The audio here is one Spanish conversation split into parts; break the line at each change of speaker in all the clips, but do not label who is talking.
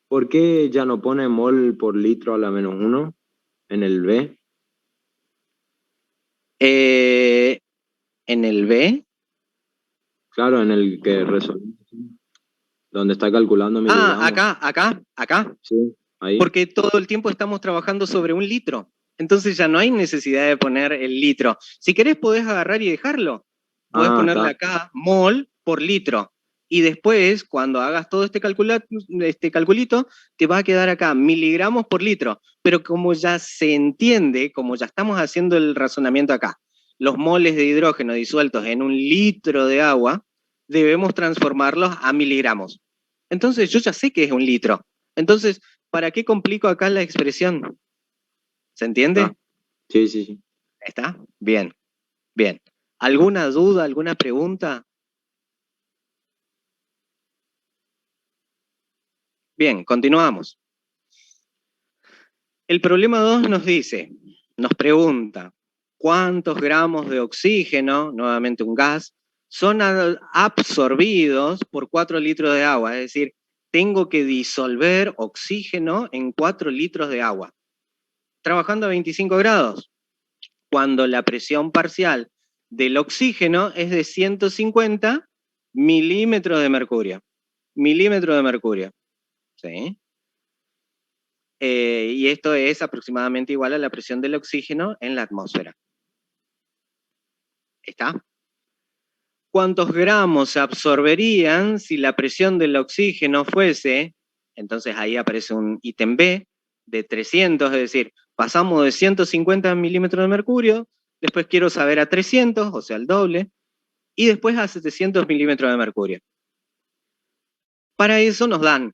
¿Por qué ya no pone mol por litro a la -1 en el B?
En el B.
Claro, en el que resolvimos, donde está calculando miligramos.
Acá.
Sí, ahí.
Porque todo el tiempo estamos trabajando sobre un litro. Entonces ya no hay necesidad de poner el litro. Si querés podés agarrar y dejarlo. Podés
Ah,
ponerle
está.
acá mol por litro. Y después, cuando hagas todo este calculito, te va a quedar acá miligramos por litro. Pero como ya se entiende, como ya estamos haciendo el razonamiento acá, los moles de hidrógeno disueltos en un litro de agua, debemos transformarlos a miligramos. Entonces yo ya sé que es un litro. Entonces, ¿para qué complico acá la expresión? ¿Se
Está.
entiende?
Sí, sí, sí.
¿Está? Bien, bien. ¿Alguna duda, alguna pregunta? Bien, continuamos. El problema 2 nos dice, nos pregunta, ¿cuántos gramos de oxígeno, nuevamente un gas, son absorbidos por 4 litros de agua? Es decir, tengo que disolver oxígeno en 4 litros de agua. Trabajando a 25 grados, cuando la presión parcial del oxígeno es de 150 milímetros de mercurio. Milímetros de mercurio. ¿Sí? Y esto es aproximadamente igual a la presión del oxígeno en la atmósfera. ¿Está? ¿Cuántos gramos se absorberían si la presión del oxígeno fuese, entonces ahí aparece un ítem B, de 300, es decir, pasamos de 150 milímetros de mercurio, después quiero saber a 300, o sea, el doble, y después a 700 milímetros de mercurio. Para eso nos dan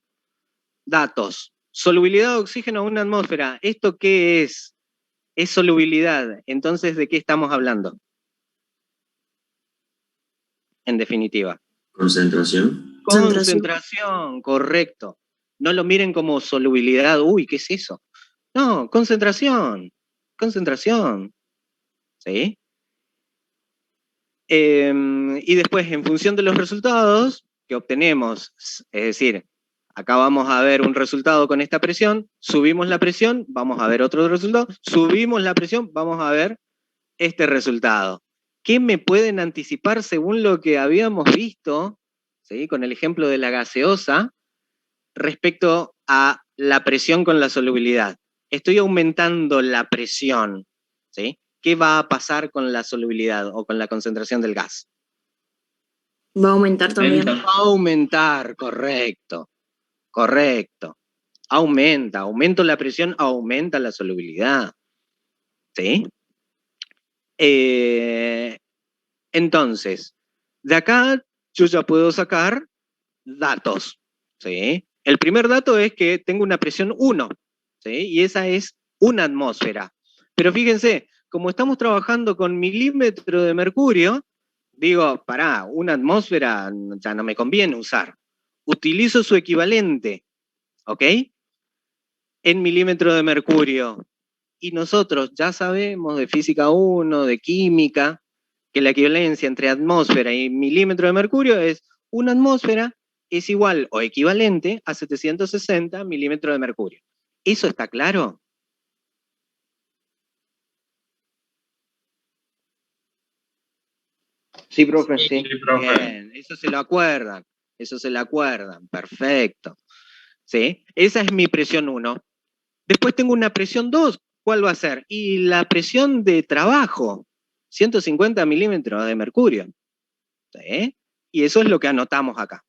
datos. Solubilidad de oxígeno a una atmósfera. ¿Esto qué es? Es solubilidad. Entonces, ¿de qué estamos hablando? En definitiva.
Concentración.
Concentración, correcto. No lo miren como solubilidad. Uy, ¿qué es eso? No, concentración. Concentración. ¿Sí? Y después, en función de los resultados que obtenemos, es decir, acá vamos a ver un resultado con esta presión, subimos la presión, vamos a ver otro resultado, subimos la presión, vamos a ver este resultado. ¿Qué me pueden anticipar según lo que habíamos visto, ¿sí? Con el ejemplo de la gaseosa, respecto a la presión con la solubilidad? Estoy aumentando la presión, ¿sí? ¿Qué va a pasar con la solubilidad o con la concentración del gas?
Va a aumentar también.
Va a aumentar, correcto, correcto. Aumento la presión, aumenta la solubilidad. ¿Sí? Entonces, de acá yo ya puedo sacar datos. ¿Sí? El primer dato es que tengo una presión 1, ¿sí? Y esa es una atmósfera. Pero fíjense, como estamos trabajando con milímetros de mercurio, digo, pará, una atmósfera ya no me conviene usar. Utilizo su equivalente, ¿ok? En milímetros de mercurio. Y nosotros ya sabemos de física 1, de química, que la equivalencia entre atmósfera y milímetro de mercurio es una atmósfera es igual o equivalente a 760 milímetros de mercurio. ¿Eso está claro?
Sí, profe, sí.
Sí, profe.
Bien, eso se lo acuerdan, perfecto. ¿Sí? Esa es mi presión 1. Después tengo una presión 2, ¿cuál va a ser? Y la presión de trabajo, 150 milímetros de mercurio. ¿Sí? Y eso es lo que anotamos acá.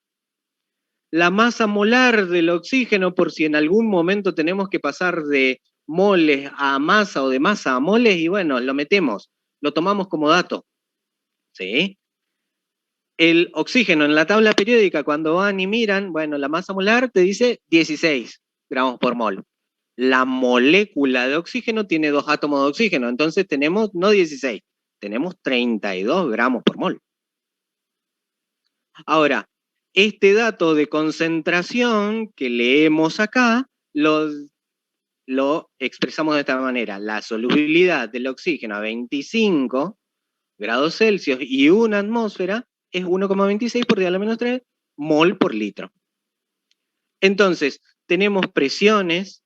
La masa molar del oxígeno, por si en algún momento tenemos que pasar de moles a masa o de masa a moles, y bueno, lo metemos, lo tomamos como dato. ¿Sí? El oxígeno en la tabla periódica, cuando van y miran, bueno, la masa molar te dice 16 gramos por mol. La molécula de oxígeno tiene 2 átomos de oxígeno, entonces tenemos no 16, tenemos 32 gramos por mol. Ahora, este dato de concentración que leemos acá, lo expresamos de esta manera. La solubilidad del oxígeno a 25 grados Celsius y una atmósfera es 1,26 por 10 a la menos 3 mol por litro. Entonces, tenemos presiones,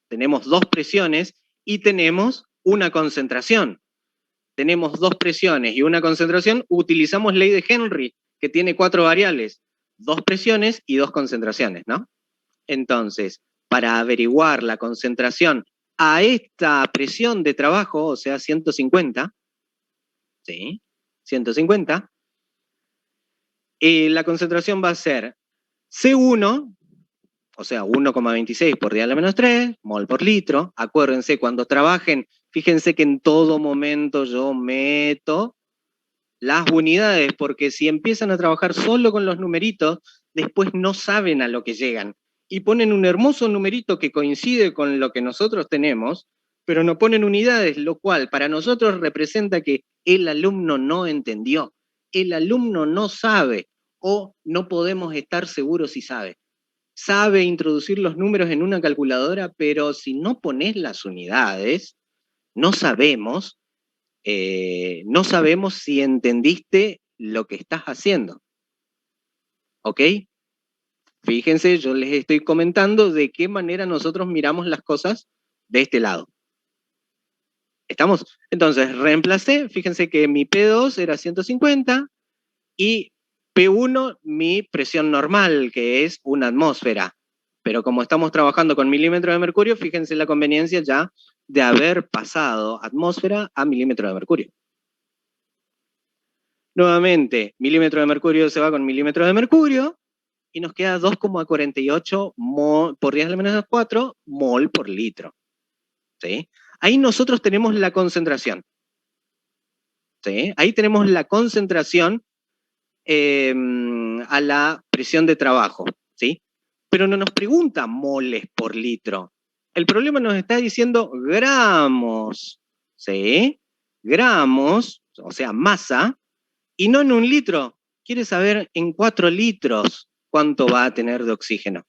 tenemos dos presiones y tenemos una concentración. Tenemos dos presiones y una concentración, utilizamos ley de Henry, que tiene 4 variables, 2 presiones y 2 concentraciones, ¿no? Entonces, para averiguar la concentración a esta presión de trabajo, o sea, 150, ¿sí? 150, la concentración va a ser C1, o sea, 1,26 por 10 a la menos 3, mol por litro. Acuérdense, cuando trabajen, fíjense que en todo momento yo meto las unidades, porque si empiezan a trabajar solo con los numeritos, después no saben a lo que llegan. Y ponen un hermoso numerito que coincide con lo que nosotros tenemos, pero no ponen unidades, lo cual para nosotros representa que el alumno no entendió, el alumno no sabe, o no podemos estar seguros si sabe. Sabe introducir los números en una calculadora, pero si no pones las unidades, no sabemos si entendiste lo que estás haciendo. ¿Ok? Fíjense, yo les estoy comentando de qué manera nosotros miramos las cosas de este lado. ¿Estamos? Entonces, reemplacé, fíjense que mi P2 era 150 y P1 mi presión normal, que es una atmósfera. Pero como estamos trabajando con milímetros de mercurio, fíjense la conveniencia ya de haber pasado atmósfera a milímetro de mercurio. Nuevamente, milímetro de mercurio se va con milímetro de mercurio y nos queda 2,48 mol por 10 a la menos 4 mol por litro. ¿Sí? Ahí nosotros tenemos la concentración. ¿Sí? Ahí tenemos la concentración a la presión de trabajo. ¿Sí? Pero no nos pregunta moles por litro. El problema nos está diciendo gramos. ¿Sí? Gramos, o sea, masa, y no en 1 litro. Quiere saber en 4 litros cuánto va a tener de oxígeno.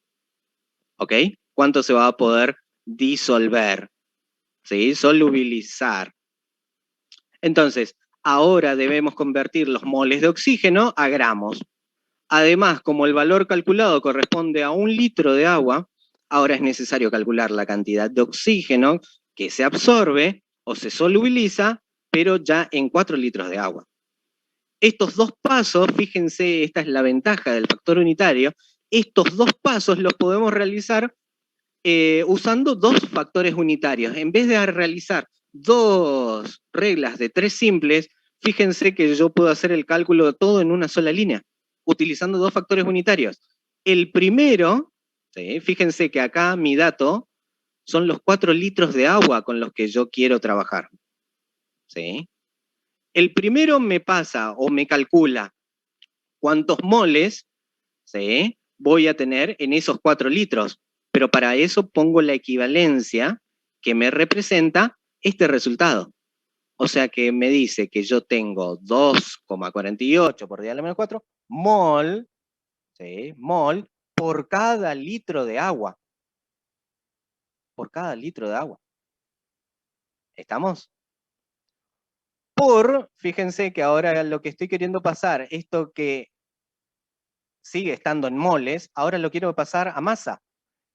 ¿Ok? Cuánto se va a poder disolver. ¿Sí? Solubilizar. Entonces, ahora debemos convertir los moles de oxígeno a gramos. Además, como el valor calculado corresponde a 1 litro de agua, ahora es necesario calcular la cantidad de oxígeno que se absorbe o se solubiliza, pero ya en 4 litros de agua. Estos dos pasos, fíjense, esta es la ventaja del factor unitario, estos dos pasos los podemos realizar usando 2 factores unitarios. En vez de realizar 2 reglas de 3 simples, fíjense que yo puedo hacer el cálculo de todo en una sola línea, utilizando 2 factores unitarios. El primero, ¿sí? Fíjense que acá mi dato son los 4 litros de agua con los que yo quiero trabajar. ¿Sí? El primero me pasa o me calcula cuántos moles, ¿sí?, voy a tener en esos 4 litros, pero para eso pongo la equivalencia que me representa este resultado. O sea que me dice que yo tengo 2,48 por 10 a la menos 4 mol, ¿sí?, mol por cada litro de agua. Por cada litro de agua. ¿Estamos? Fíjense que ahora lo que estoy queriendo pasar, esto que sigue estando en moles, ahora lo quiero pasar a masa.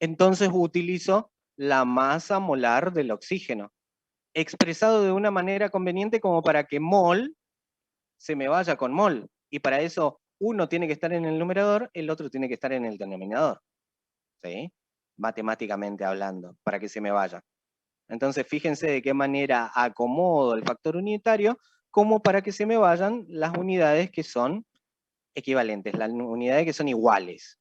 Entonces utilizo la masa molar del oxígeno, expresado de una manera conveniente como para que mol se me vaya con mol. Y para eso uno tiene que estar en el numerador, el otro tiene que estar en el denominador. ¿Sí? Matemáticamente hablando, para que se me vaya. Entonces fíjense de qué manera acomodo el factor unitario como para que se me vayan las unidades que son equivalentes, las unidades que son iguales.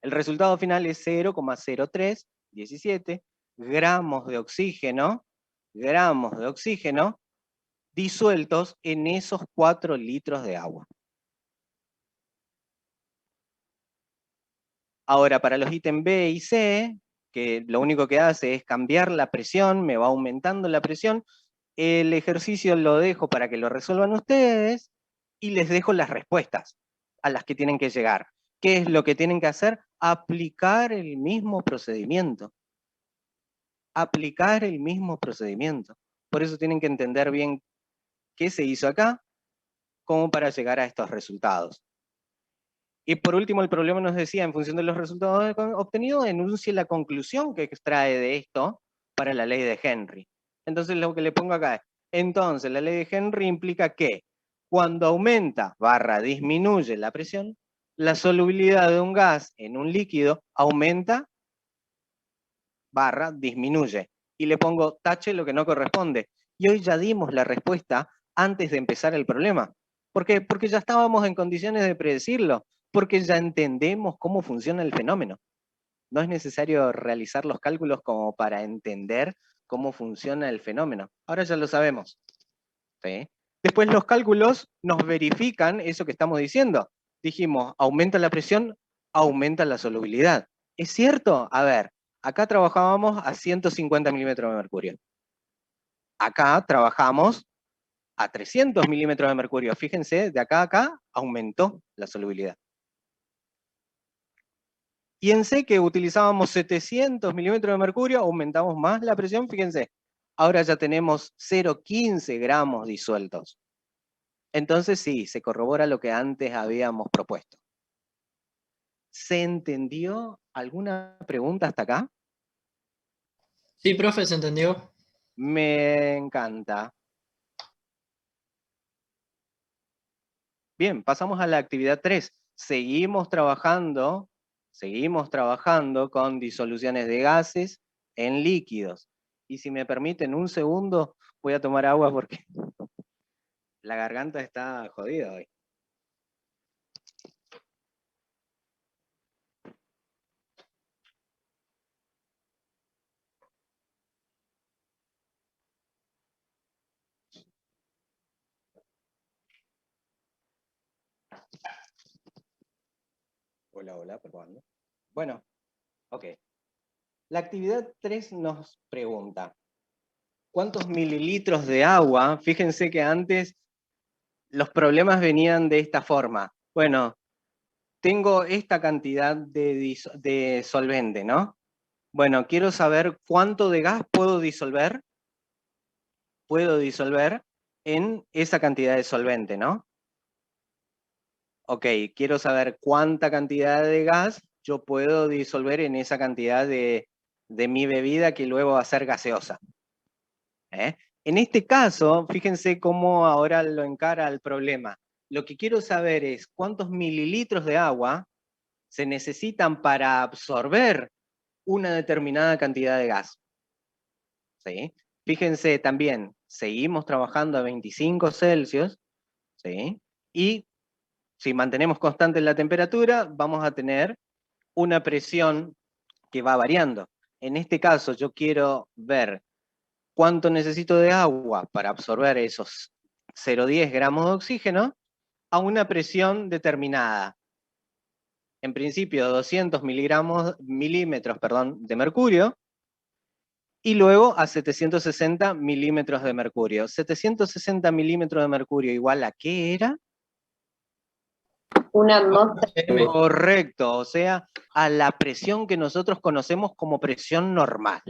El resultado final es 0,0317 gramos de oxígeno disueltos en esos 4 litros de agua. Ahora, para los ítems B y C, que lo único que hace es cambiar la presión, me va aumentando la presión, el ejercicio lo dejo para que lo resuelvan ustedes y les dejo las respuestas a las que tienen que llegar. ¿Qué es lo que tienen que hacer? Aplicar el mismo procedimiento. Aplicar el mismo procedimiento. Por eso tienen que entender bien qué se hizo acá, como para llegar a estos resultados. Y por último, el problema nos decía, en función de los resultados obtenidos, enuncie la conclusión que extrae de esto para la ley de Henry. Entonces lo que le pongo acá es, entonces la ley de Henry implica que cuando aumenta / disminuye la presión, la solubilidad de un gas en un líquido aumenta / disminuye. Y le pongo tache lo que no corresponde. Y hoy ya dimos la respuesta antes de empezar el problema. ¿Por qué? Porque ya estábamos en condiciones de predecirlo, porque ya entendemos cómo funciona el fenómeno. No es necesario realizar los cálculos como para entender cómo funciona el fenómeno. Ahora ya lo sabemos. ¿Sí? Después los cálculos nos verifican eso que estamos diciendo. Dijimos, aumenta la presión, aumenta la solubilidad. ¿Es cierto? A ver, acá trabajábamos a 150 milímetros de mercurio. Acá trabajamos a 300 milímetros de mercurio. Fíjense, de acá a acá aumentó la solubilidad. Fíjense que utilizábamos 700 milímetros de mercurio, aumentamos más la presión, fíjense. Ahora ya tenemos 0,15 gramos disueltos. Entonces sí, se corrobora lo que antes habíamos propuesto. ¿Se entendió? ¿Alguna pregunta hasta acá?
Sí, profe, se entendió.
Me encanta. Bien, pasamos a la actividad 3. Seguimos trabajando con disoluciones de gases en líquidos. Y si me permiten un segundo, voy a tomar agua porque la garganta está jodida hoy. Hola, probando. Bueno, ok. La actividad 3 nos pregunta, ¿cuántos mililitros de agua? Fíjense que antes los problemas venían de esta forma. Bueno, tengo esta cantidad de solvente, ¿no? Bueno, quiero saber cuánto de gas puedo disolver en esa cantidad de solvente, ¿no? Ok, quiero saber cuánta cantidad de gas yo puedo disolver en esa cantidad de mi bebida que luego va a ser gaseosa. En este caso, fíjense cómo ahora lo encara el problema. Lo que quiero saber es cuántos mililitros de agua se necesitan para absorber una determinada cantidad de gas. ¿Sí? Fíjense también, seguimos trabajando a 25 Celsius, ¿sí? Y si mantenemos constante la temperatura, vamos a tener una presión que va variando. En este caso, yo quiero ver cuánto necesito de agua para absorber esos 0,10 gramos de oxígeno a una presión determinada. En principio, 200 milímetros de mercurio, y luego a 760 milímetros de mercurio. 760 milímetros de mercurio igual a ¿qué era?
Una atmósfera.
Correcto, o sea, a la presión que nosotros conocemos como presión normal.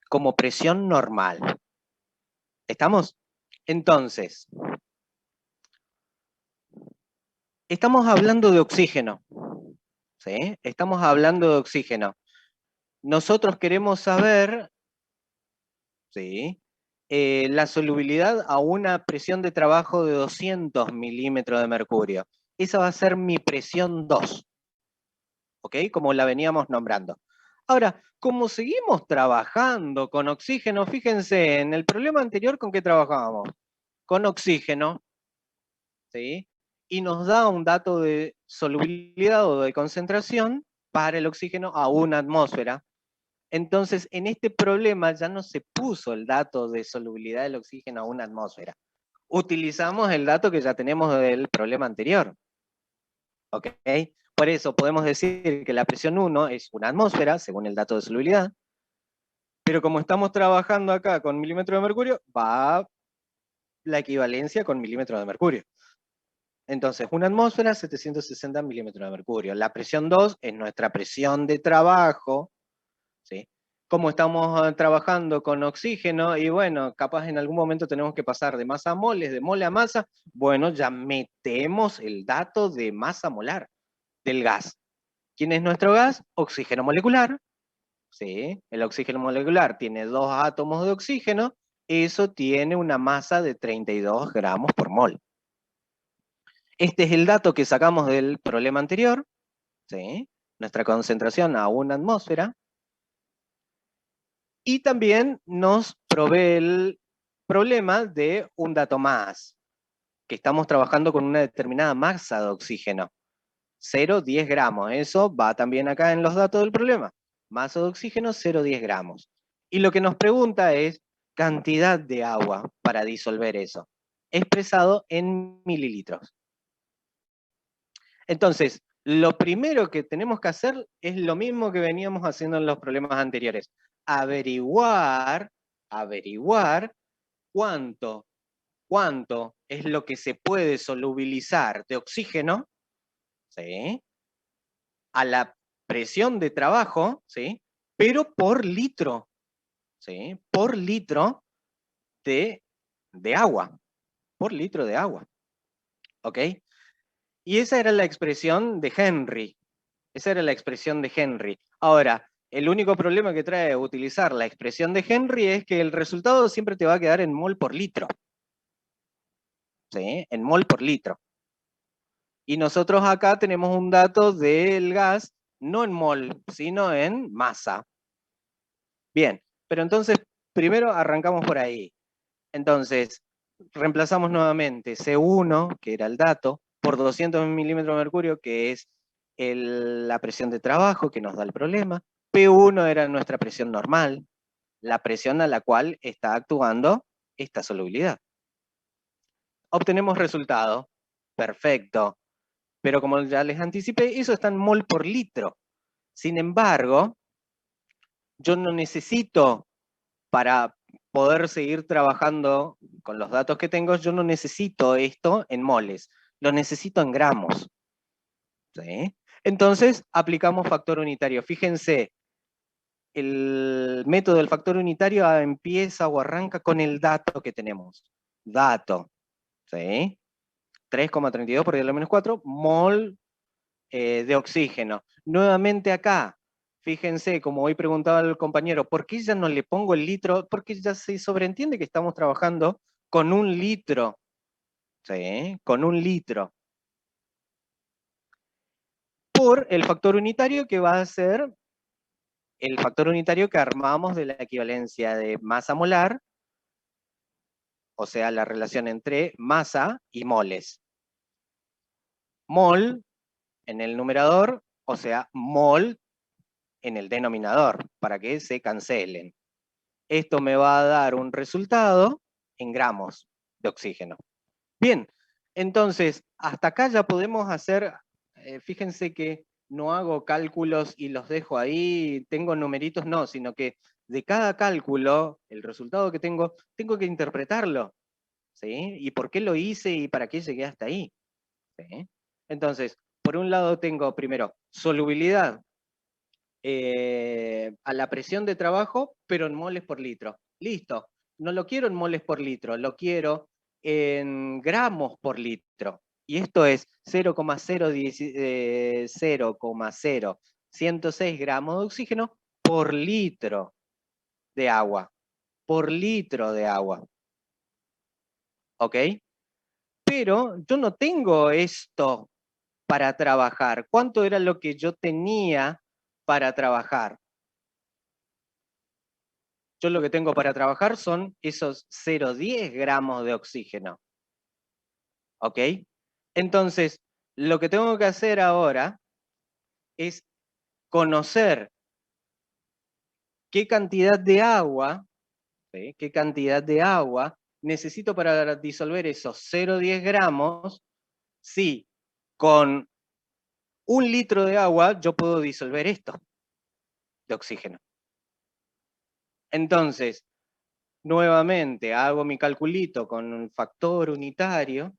Como presión normal. ¿Estamos? Entonces, estamos hablando de oxígeno. ¿Sí? Estamos hablando de oxígeno. Nosotros queremos saber, ¿sí?, la solubilidad a una presión de trabajo de 200 milímetros de mercurio. Esa va a ser mi presión 2. ¿Ok? Como la veníamos nombrando. Ahora, como seguimos trabajando con oxígeno, fíjense, en el problema anterior, ¿con qué trabajábamos? Con oxígeno, ¿sí? Y nos da un dato de solubilidad o de concentración para el oxígeno a una atmósfera. Entonces, en este problema ya no se puso el dato de solubilidad del oxígeno a una atmósfera. Utilizamos el dato que ya tenemos del problema anterior. ¿Ok? Por eso podemos decir que la presión 1 es una atmósfera, según el dato de solubilidad, pero como estamos trabajando acá con milímetros de mercurio, va la equivalencia con milímetros de mercurio. Entonces, una atmósfera, 760 milímetros de mercurio. La presión 2 es nuestra presión de trabajo, ¿sí? Como estamos trabajando con oxígeno, y bueno, capaz en algún momento tenemos que pasar de masa a moles, de mole a masa, bueno, ya metemos el dato de masa molar. del gas. ¿Quién es nuestro gas? Oxígeno molecular. ¿Sí? El oxígeno molecular tiene 2 átomos de oxígeno, eso tiene una masa de 32 gramos por mol. Este es el dato que sacamos del problema anterior, ¿sí? Nuestra concentración a 1 atmósfera, y también nos provee el problema de un dato más, que estamos trabajando con una determinada masa de oxígeno, 0,10 gramos, eso va también acá en los datos del problema, masa de oxígeno 0,10 gramos. Y lo que nos pregunta es cantidad de agua para disolver eso, expresado en mililitros. Entonces, lo primero que tenemos que hacer es lo mismo que veníamos haciendo en los problemas anteriores. Averiguar cuánto es lo que se puede solubilizar de oxígeno, ¿sí? A la presión de trabajo, ¿sí? Pero por litro, ¿sí? Por litro de agua. Por litro de agua. ¿Ok? Y esa era la expresión de Henry. Esa era la expresión de Henry. Ahora, el único problema que trae utilizar la expresión de Henry es que el resultado siempre te va a quedar en mol por litro. ¿Sí? En mol por litro. Y nosotros acá tenemos un dato del gas, no en mol, sino en masa. Bien, pero entonces, primero arrancamos por ahí. Entonces, reemplazamos nuevamente C1, que era el dato, por 200 milímetros de mercurio, que es la presión de trabajo que nos da el problema. P1 era nuestra presión normal, la presión a la cual está actuando esta solubilidad. Obtenemos resultado, perfecto, pero como ya les anticipé, eso está en mol por litro. Sin embargo, yo no necesito, para poder seguir trabajando con los datos que tengo, yo no necesito esto en moles, lo necesito en gramos. ¿Sí? Entonces, aplicamos factor unitario. Fíjense, el método del factor unitario empieza o arranca con el dato que tenemos. Dato. ¿Sí? 3,32 por 10 a la menos 4 mol de oxígeno. Nuevamente acá, fíjense, como hoy preguntaba el compañero, ¿por qué ya no le pongo el litro? Porque ya se sobreentiende que estamos trabajando con 1 litro. ¿Sí? Con 1 litro. Por el factor unitario que va a ser el factor unitario que armamos de la equivalencia de masa molar, o sea, la relación entre masa y moles. Mol en el numerador, o sea, mol en el denominador, para que se cancelen. Esto me va a dar un resultado en gramos de oxígeno. Bien, entonces, hasta acá ya podemos hacer, fíjense que no hago cálculos y los dejo ahí, tengo numeritos, no, sino que de cada cálculo, el resultado que tengo que interpretarlo, ¿sí? Y por qué lo hice y para qué llegué hasta ahí, ¿sí? Entonces, por un lado tengo primero solubilidad a la presión de trabajo, pero en moles por litro. Listo, no lo quiero en moles por litro, lo quiero en gramos por litro. Y esto es 0,0106 gramos de oxígeno por litro de agua. Por litro de agua. ¿Ok? Pero yo no tengo esto para trabajar. ¿Cuánto era lo que yo tenía para trabajar? Yo lo que tengo para trabajar son esos 0,10 gramos de oxígeno. ¿Ok? Entonces, lo que tengo que hacer ahora es conocer qué cantidad de agua, ¿sí? Qué cantidad de agua necesito para disolver esos 0,10 gramos, si con 1 litro de agua yo puedo disolver esto de oxígeno. Entonces, nuevamente hago mi calculito con un factor unitario,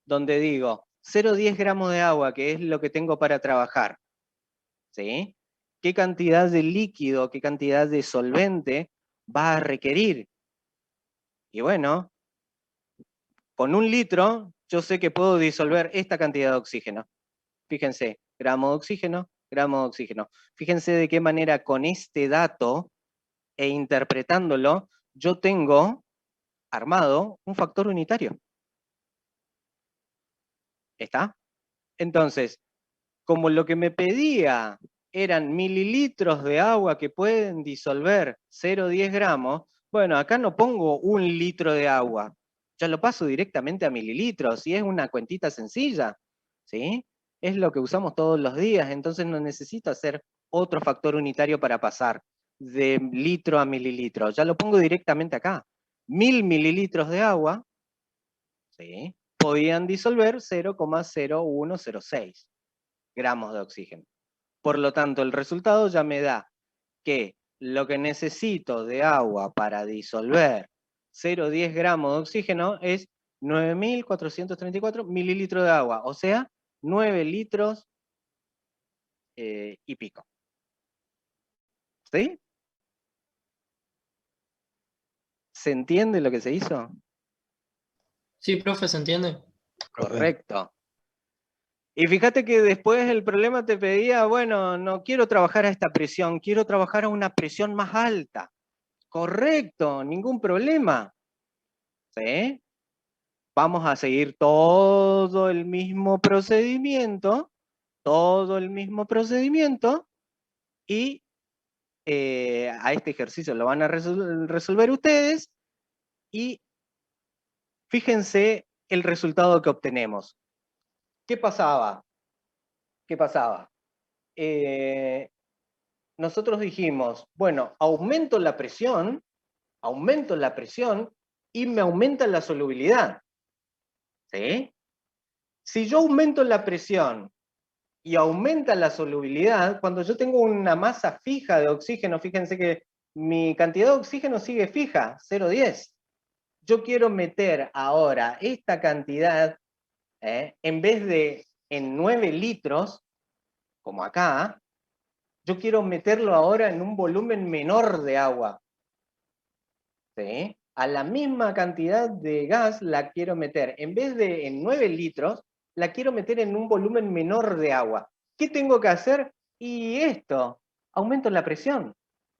donde digo 0,10 gramos de agua, que es lo que tengo para trabajar. ¿Sí? ¿Qué cantidad de líquido, qué cantidad de solvente va a requerir? Y bueno, con 1 litro yo sé que puedo disolver esta cantidad de oxígeno. Fíjense, gramo de oxígeno, gramo de oxígeno. Fíjense de qué manera con este dato e interpretándolo, yo tengo armado un factor unitario. ¿Está? Entonces, como lo que me pedía eran mililitros de agua que pueden disolver 0,10 gramos, bueno, acá no pongo 1 litro de agua, ya lo paso directamente a mililitros, y es una cuentita sencilla, ¿sí? Es lo que usamos todos los días, entonces no necesito hacer otro factor unitario para pasar de litro a mililitro, ya lo pongo directamente acá. 1000 mililitros de agua, ¿sí?, podían disolver 0,0106 gramos de oxígeno. Por lo tanto, el resultado ya me da que lo que necesito de agua para disolver 0,10 gramos de oxígeno es 9.434 mililitros de agua, o sea, 9 litros y pico. ¿Sí? ¿Se entiende lo que se hizo?
Sí, profe, ¿se entiende?
Correcto. Y fíjate que después el problema te pedía, bueno, no quiero trabajar a esta presión, quiero trabajar a una presión más alta. Correcto, ningún problema. ¿Sí? Vamos a seguir todo el mismo procedimiento, y a este ejercicio lo van a resolver ustedes, y fíjense el resultado que obtenemos. ¿Qué pasaba? ¿Qué pasaba? Nosotros dijimos, bueno, aumento la presión y me aumenta la solubilidad. ¿Sí? Si yo aumento la presión y aumenta la solubilidad, cuando yo tengo una masa fija de oxígeno, fíjense que mi cantidad de oxígeno sigue fija, 0,10. Yo quiero meter ahora esta cantidad, en vez de en 9 litros, como acá, yo quiero meterlo ahora en un volumen menor de agua. ¿Sí? A la misma cantidad de gas la quiero meter, en vez de en 9 litros, la quiero meter en un volumen menor de agua. ¿Qué tengo que hacer? Y esto, aumento la presión.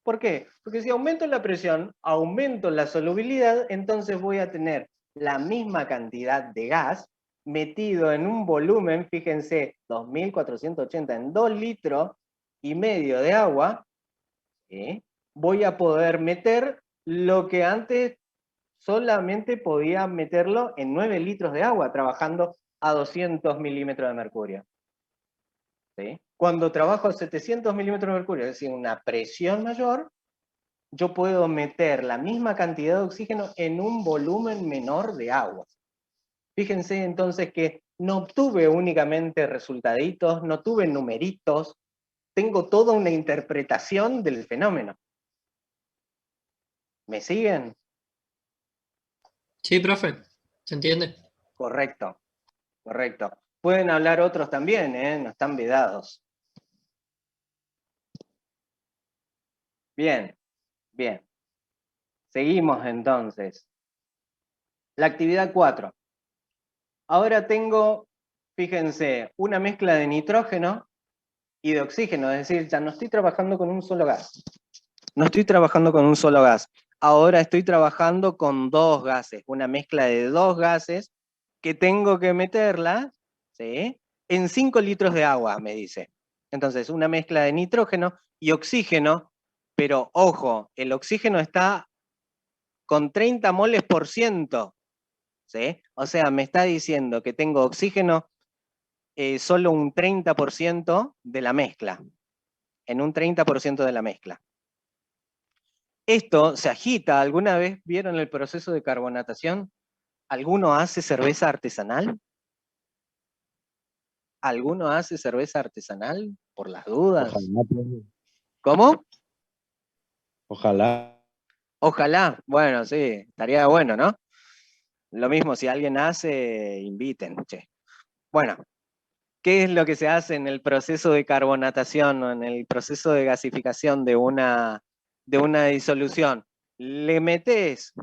¿Por qué? Porque si aumento la presión, aumento la solubilidad, entonces voy a tener la misma cantidad de gas metido en un volumen, fíjense, 2480 en 2 litros y medio de agua, ¿sí? Voy a poder meter lo que antes solamente podía meterlo en 9 litros de agua, trabajando a 200 milímetros de mercurio. ¿Sí? Cuando trabajo a 700 milímetros de mercurio, es decir, una presión mayor, yo puedo meter la misma cantidad de oxígeno en un volumen menor de agua. Fíjense entonces que no obtuve únicamente resultaditos, no tuve numeritos, tengo toda una interpretación del fenómeno. ¿Me siguen?
Sí, profe, ¿se entiende?
Correcto, correcto. Pueden hablar otros también, no están vedados. Bien, bien. Seguimos entonces. La actividad 4. Ahora tengo, fíjense, una mezcla de nitrógeno y de oxígeno, es decir, ya no estoy trabajando con un solo gas. No estoy trabajando con un solo gas. Ahora estoy trabajando con 2 gases, una mezcla de 2 gases que tengo que meterla, ¿sí?, en 5 litros de agua, me dice. Entonces, una mezcla de nitrógeno y oxígeno, pero ojo, el oxígeno está con 30 moles por ciento, ¿sí? O sea, me está diciendo que tengo oxígeno solo un 30% de la mezcla, en un 30% de la mezcla. Esto se agita. ¿Alguna vez vieron el proceso de carbonatación? ¿Alguno hace cerveza artesanal? ¿Alguno hace cerveza artesanal? Por las dudas.
Ojalá, profe.
¿Cómo?
Ojalá.
Ojalá. Bueno, sí, estaría bueno, ¿no? Lo mismo, si alguien hace, inviten, che. Bueno, ¿qué es lo que se hace en el proceso de carbonatación o en el proceso de gasificación de una disolución? Le metés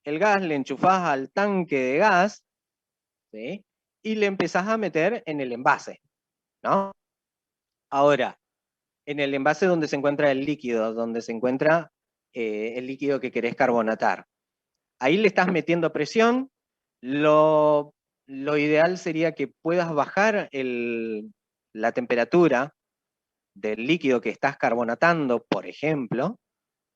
el gas, le enchufás al tanque de gas, ¿sí? Y le empezás a meter en el envase, ¿no? Ahora, en el envase donde se encuentra el líquido, donde se encuentra el líquido que querés carbonatar. Ahí le estás metiendo presión. Lo ideal sería que puedas bajar la temperatura del líquido que estás carbonatando, por ejemplo,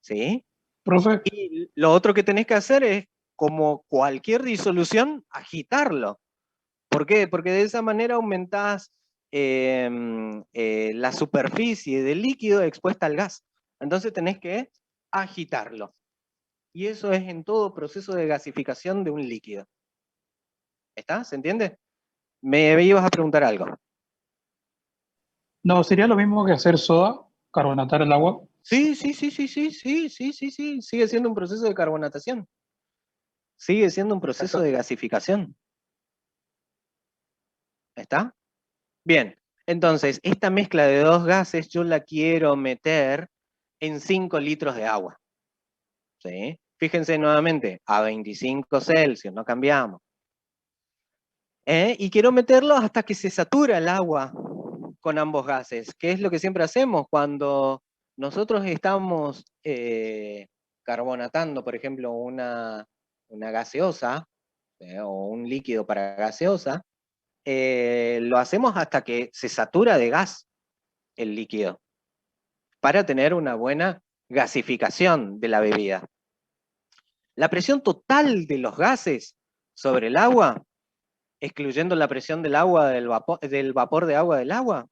¿sí?
Profe,
Y lo otro que tenés que hacer es, como cualquier disolución, agitarlo. ¿Por qué? Porque de esa manera aumentás la superficie del líquido expuesta al gas. Entonces tenés que agitarlo. Y eso es en todo proceso de gasificación de un líquido. ¿Está? ¿Se entiende? Me ibas a preguntar algo.
no, sería lo mismo que hacer soda, carbonatar el agua.
Sí. Sigue siendo un proceso de carbonatación. Sigue siendo un proceso de gasificación. ¿Está? Bien. Entonces, esta mezcla de dos gases yo la quiero meter en 5 litros de agua. ¿Sí? Fíjense nuevamente, a 25 Celsius, no cambiamos. Y quiero meterlo hasta que se satura el agua con ambos gases, que es lo que siempre hacemos cuando nosotros estamos carbonatando, por ejemplo, una gaseosa, o un líquido para gaseosa, lo hacemos hasta que se satura de gas el líquido, para tener una buena gasificación de la bebida. La presión total de los gases sobre el agua, excluyendo la presión del agua, del vapor de agua del agua,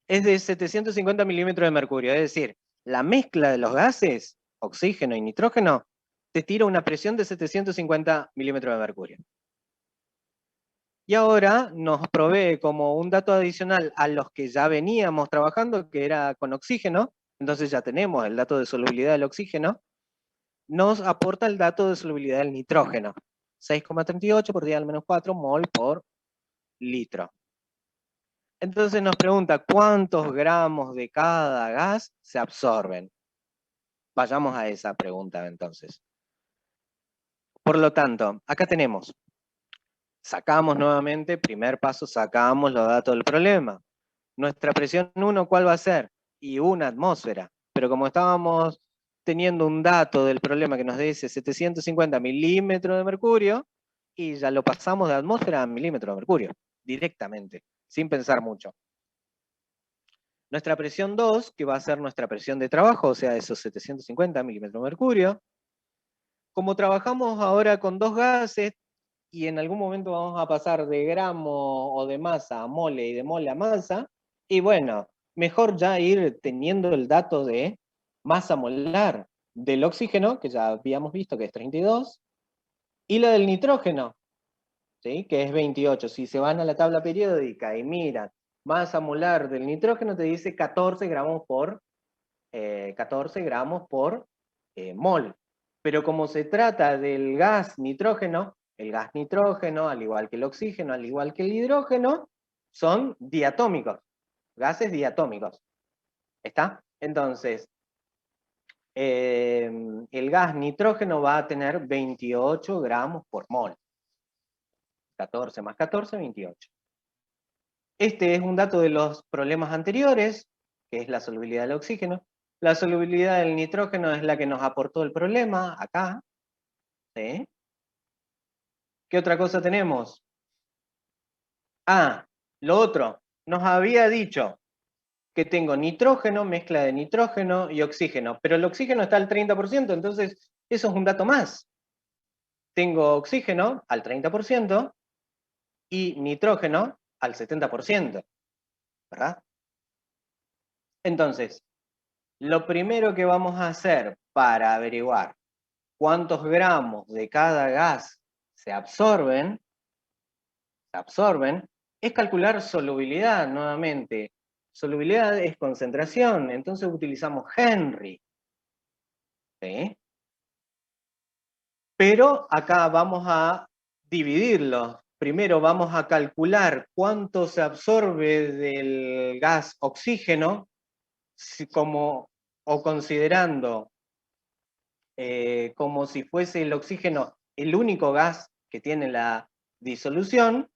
es de 750 milímetros de mercurio. Es decir, la mezcla de los gases, oxígeno y nitrógeno, te tira una presión de 750 milímetros de mercurio. Y ahora nos provee como un dato adicional a los que ya veníamos trabajando, que era con oxígeno, entonces ya tenemos el dato de solubilidad del oxígeno, nos aporta el dato de solubilidad del nitrógeno, 6,38 por 10 al menos 4 mol por litro. Entonces nos pregunta cuántos gramos de cada gas se absorben. Vayamos a esa pregunta entonces. Por lo tanto, acá tenemos, sacamos nuevamente, primer paso, sacamos los datos del problema. Nuestra presión 1, ¿cuál va a ser? Y 1 atmósfera. Pero como estábamos teniendo un dato del problema que nos dice 750 milímetros de mercurio, y ya lo pasamos de atmósfera a milímetros de mercurio, directamente, sin pensar mucho. Nuestra presión 2, que va a ser nuestra presión de trabajo, o sea, esos 750 milímetros de mercurio. Como trabajamos ahora con dos gases, y en algún momento vamos a pasar de gramo o de masa a mole y de mole a masa, y bueno, mejor ya ir teniendo el dato de masa molar del oxígeno, que ya habíamos visto que es 32, y la del nitrógeno, ¿sí? Que es 28. Si se van a la tabla periódica y miran masa molar del nitrógeno, te dice 14 gramos por mol. Pero como se trata del gas nitrógeno, el gas nitrógeno, al igual que el oxígeno, al igual que el hidrógeno, son diatómicos, gases diatómicos. ¿Está? Entonces, el gas nitrógeno va a tener 28 gramos por mol. 14 más 14, 28. Este es un dato de los problemas anteriores, que es la solubilidad del oxígeno. La solubilidad del nitrógeno es la que nos aportó el problema, acá. ¿Sí? ¿Qué otra cosa tenemos? Ah, lo otro. Nos había dicho que tengo nitrógeno, mezcla de nitrógeno y oxígeno, pero el oxígeno está al 30%, entonces eso es un dato más. Tengo oxígeno al 30% y nitrógeno al 70%, ¿verdad? Entonces, lo primero que vamos a hacer para averiguar cuántos gramos de cada gas se absorben, es calcular solubilidad nuevamente. Solubilidad es concentración, entonces utilizamos Henry. ¿Sí? Pero acá vamos a dividirlo. Primero vamos a calcular cuánto se absorbe del gas oxígeno, o considerando como si fuese el oxígeno el único gas que tiene la disolución,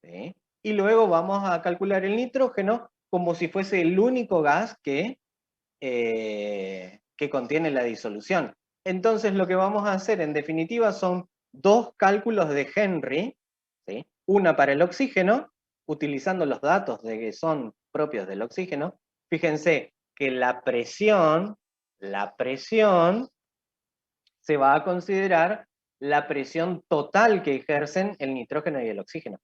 ¿sí? Y luego vamos a calcular el nitrógeno como si fuese el único gas que contiene la disolución. Entonces lo que vamos a hacer en definitiva son dos cálculos de Henry, ¿sí? Una para el oxígeno, utilizando los datos de que son propios del oxígeno. Fíjense que la presión se va a considerar la presión total que ejercen el nitrógeno y el oxígeno.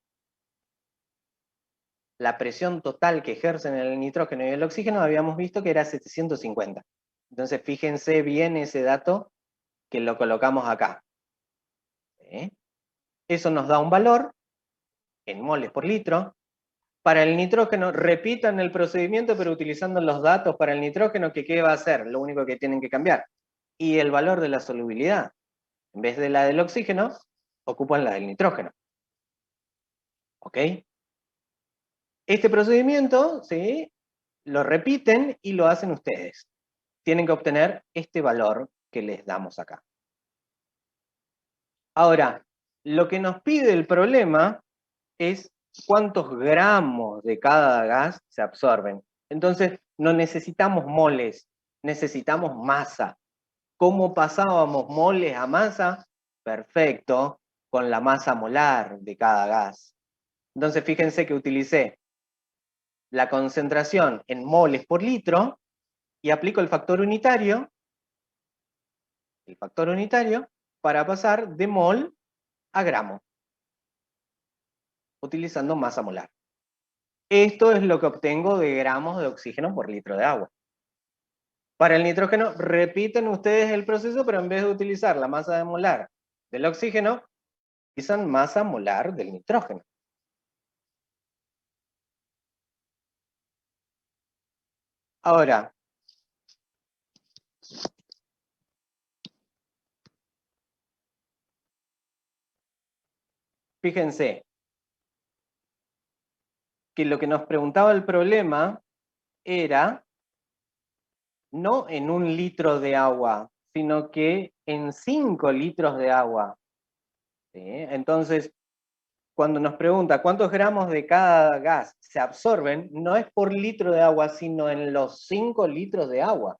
La presión total que ejercen el nitrógeno y el oxígeno habíamos visto que era 750. Entonces fíjense bien ese dato que lo colocamos acá. ¿Sí? Eso nos da un valor en moles por litro. Para el nitrógeno, repitan el procedimiento, pero utilizando los datos para el nitrógeno, que ¿qué va a hacer? Lo único que tienen que cambiar. Y el valor de la solubilidad. En vez de la del oxígeno, ocupan la del nitrógeno. ¿Ok? Este procedimiento, ¿sí? Lo repiten y lo hacen ustedes. Tienen que obtener este valor que les damos acá. Ahora, lo que nos pide el problema es cuántos gramos de cada gas se absorben. Entonces, no necesitamos moles, necesitamos masa. ¿Cómo pasábamos moles a masa? Perfecto, con la masa molar de cada gas. Entonces, fíjense que utilicé la concentración en moles por litro y aplico el factor unitario para pasar de mol a gramo, utilizando masa molar. Esto es lo que obtengo de gramos de oxígeno por litro de agua. Para el nitrógeno, repiten ustedes el proceso, pero en vez de utilizar la masa molar del oxígeno, utilizan masa molar del nitrógeno. Ahora, fíjense que lo que nos preguntaba el problema era no en 1 litro de agua, sino que en 5 litros de agua. ¿Sí? Entonces, cuando nos pregunta cuántos gramos de cada gas se absorben, no es por litro de agua, sino en los 5 litros de agua.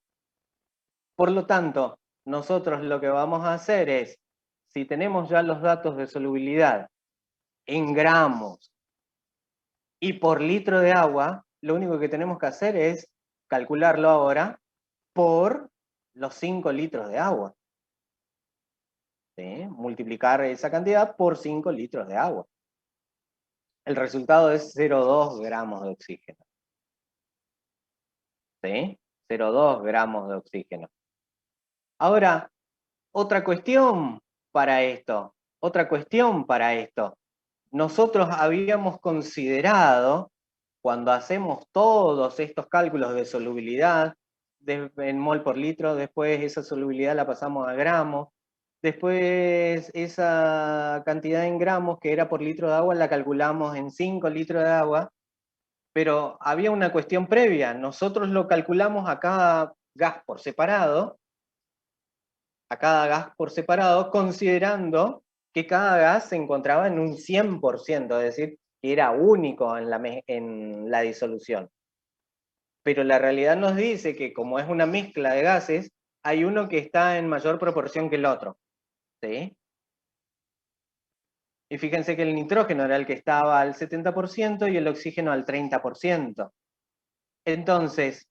Por lo tanto, nosotros lo que vamos a hacer es, si tenemos ya los datos de solubilidad en gramos y por litro de agua, lo único que tenemos que hacer es calcularlo ahora por los 5 litros de agua. ¿Sí? Multiplicar esa cantidad por 5 litros de agua. El resultado es 0,2 gramos de oxígeno. ¿Sí? 0,2 gramos de oxígeno. Ahora, otra cuestión para esto. Nosotros habíamos considerado, cuando hacemos todos estos cálculos de solubilidad, en mol por litro, después esa solubilidad la pasamos a gramos, después esa cantidad en gramos que era por litro de agua la calculamos en 5 litros de agua, pero había una cuestión previa. Nosotros lo calculamos a cada gas por separado, considerando que cada gas se encontraba en un 100%, es decir, que era único en la disolución. Pero la realidad nos dice que como es una mezcla de gases, hay uno que está en mayor proporción que el otro. ¿Sí? Y fíjense que el nitrógeno era el que estaba al 70% y el oxígeno al 30%. Entonces,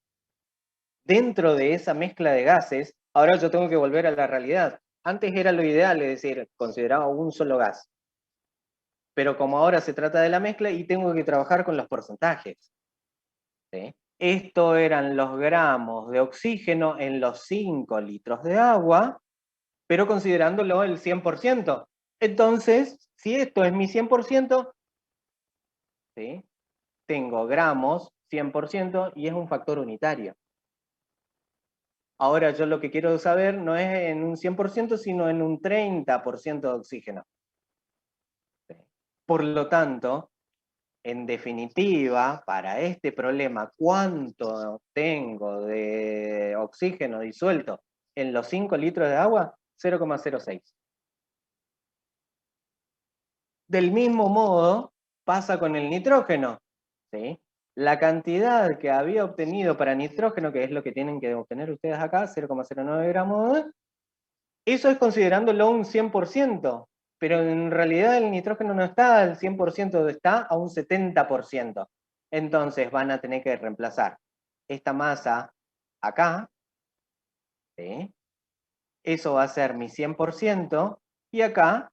dentro de esa mezcla de gases, ahora yo tengo que volver a la realidad. Antes era lo ideal, es decir, consideraba un solo gas. Pero como ahora se trata de la mezcla y tengo que trabajar con los porcentajes. ¿Sí? Esto eran los gramos de oxígeno en los 5 litros de agua, pero considerándolo el 100%. Entonces, si esto es mi 100%, ¿sí? Tengo gramos 100% y es un factor unitario. Ahora yo lo que quiero saber no es en un 100%, sino en un 30% de oxígeno. ¿Sí? Por lo tanto, en definitiva, para este problema, ¿cuánto tengo de oxígeno disuelto en los 5 litros de agua? 0,06. Del mismo modo pasa con el nitrógeno, ¿sí? La cantidad que había obtenido para nitrógeno, que es lo que tienen que obtener ustedes acá, 0,09 gramos, eso es considerándolo un 100%, pero en realidad el nitrógeno no está al 100%, está a un 70%. Entonces van a tener que reemplazar esta masa acá, ¿sí? Eso va a ser mi 100%, y acá,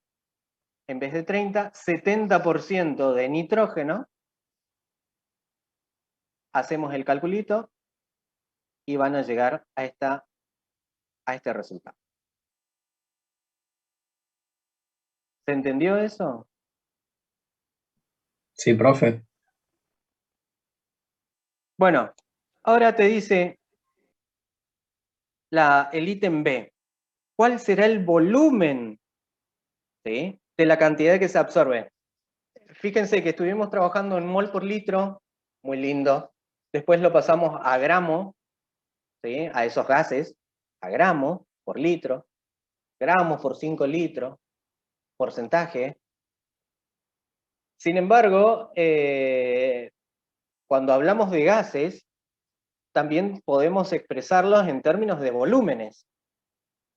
en vez de 30, 70% de nitrógeno. Hacemos el calculito y van a llegar a este resultado. ¿Se entendió eso?
Sí, profe.
Bueno, ahora te dice el ítem B. ¿Cuál será el volumen, ¿sí?, de la cantidad que se absorbe? Fíjense que estuvimos trabajando en mol por litro, muy lindo. Después lo pasamos a gramo, ¿sí?, a esos gases, a gramo por litro, gramos por 5 litros, porcentaje. Sin embargo, cuando hablamos de gases, también podemos expresarlos en términos de volúmenes.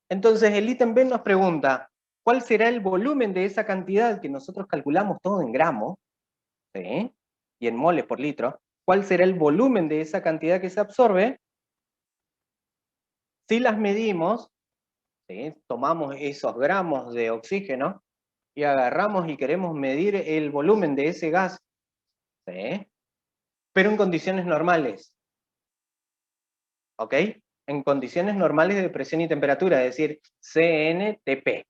Entonces el ítem B nos pregunta, ¿cuál será el volumen de esa cantidad que nosotros calculamos todo en gramos, ¿sí?, y en moles por litro? ¿Cuál será el volumen de esa cantidad que se absorbe? Si las medimos, ¿sí?, tomamos esos gramos de oxígeno y agarramos y queremos medir el volumen de ese gas, ¿sí?, pero en condiciones normales. ¿Ok? En condiciones normales de presión y temperatura, es decir, CNTP.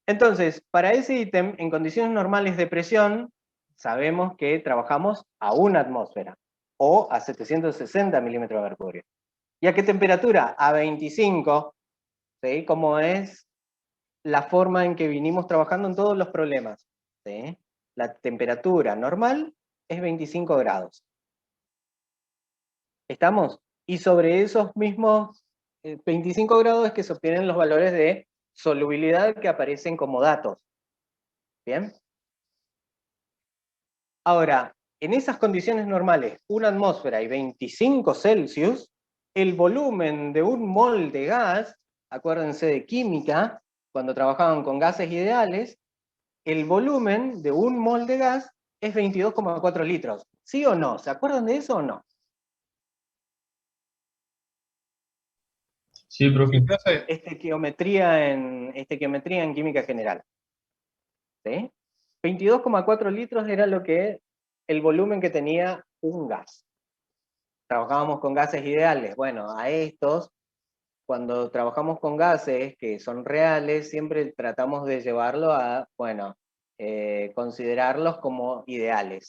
Entonces, para ese ítem, en condiciones normales de presión, sabemos que trabajamos a 1 atmósfera, o a 760 milímetros de mercurio. ¿Y a qué temperatura? A 25, ¿sí?, como es la forma en que vinimos trabajando en todos los problemas, ¿sí? La temperatura normal es 25 grados. ¿Estamos? Y sobre esos mismos 25 grados es que se obtienen los valores de solubilidad que aparecen como datos. ¿Bien? Ahora, en esas condiciones normales, 1 atmósfera y 25 Celsius, el volumen de un mol de gas, acuérdense de química, cuando trabajaban con gases ideales, el volumen de un mol de gas es 22,4 litros. ¿Sí o no? ¿Se acuerdan de eso o no?
Sí, profe.
Profe,
Estequiometría en química general. ¿Sí? 22,4 litros era el volumen que tenía un gas. Trabajábamos con gases ideales. Bueno, a estos, cuando trabajamos con gases que son reales, siempre tratamos de llevarlo a, bueno, considerarlos como ideales.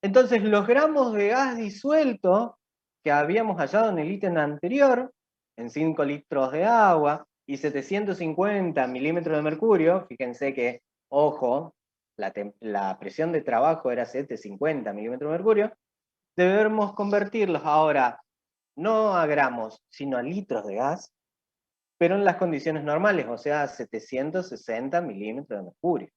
Entonces, los gramos de gas disuelto que habíamos hallado en el ítem anterior, en 5 litros de agua y 750 milímetros de mercurio, fíjense que, ojo, la presión de trabajo era 750 milímetros de mercurio, debemos convertirlos ahora no a gramos, sino a litros de gas, pero en las condiciones normales, o sea, 760 milímetros de mercurio.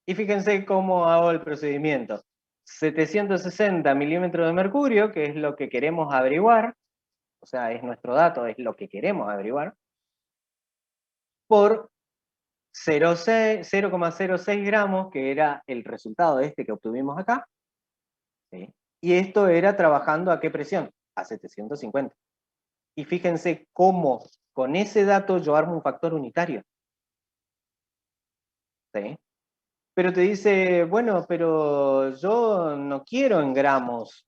Y fíjense cómo hago el procedimiento. 760 milímetros de mercurio, que es lo que queremos averiguar, o sea, es nuestro dato, es lo que queremos averiguar, por 0,06 gramos, que era el resultado de que obtuvimos acá, ¿sí? Y esto era trabajando ¿a qué presión? A 750. Y fíjense cómo con ese dato yo armo un factor unitario. ¿Sí? Pero te dice, bueno, pero yo no quiero en gramos,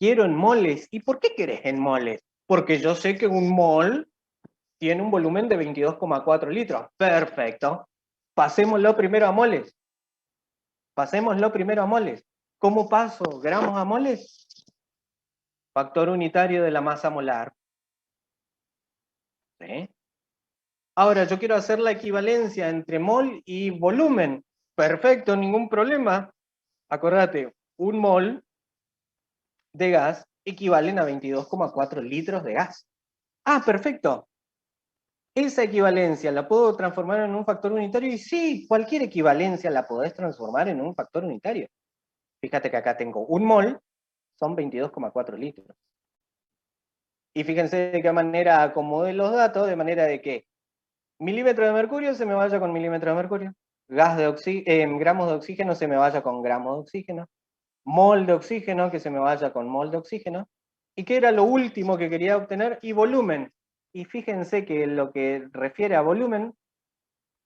quiero en moles. ¿Y por qué querés en moles? Porque yo sé que un mol tiene un volumen de 22,4 litros. Perfecto. Pasémoslo primero a moles. Pasémoslo primero a moles. ¿Cómo paso gramos a moles? Factor unitario de la masa molar. ¿Sí? Ahora, yo quiero hacer la equivalencia entre mol y volumen. Perfecto, ningún problema. Acordate, un mol de gas equivalen a 22,4 litros de gas. Ah, perfecto. ¿Esa equivalencia la puedo transformar en un factor unitario? Y sí, cualquier equivalencia la podés transformar en un factor unitario. Fíjate que acá tengo un mol, son 22,4 litros. Y fíjense de qué manera acomodé los datos, de manera de que milímetro de mercurio se me vaya con milímetro de mercurio, gramos de oxígeno se me vaya con gramos de oxígeno, mol de oxígeno que se me vaya con mol de oxígeno, y que era lo último que quería obtener, y volumen. Y fíjense que lo que refiere a volumen,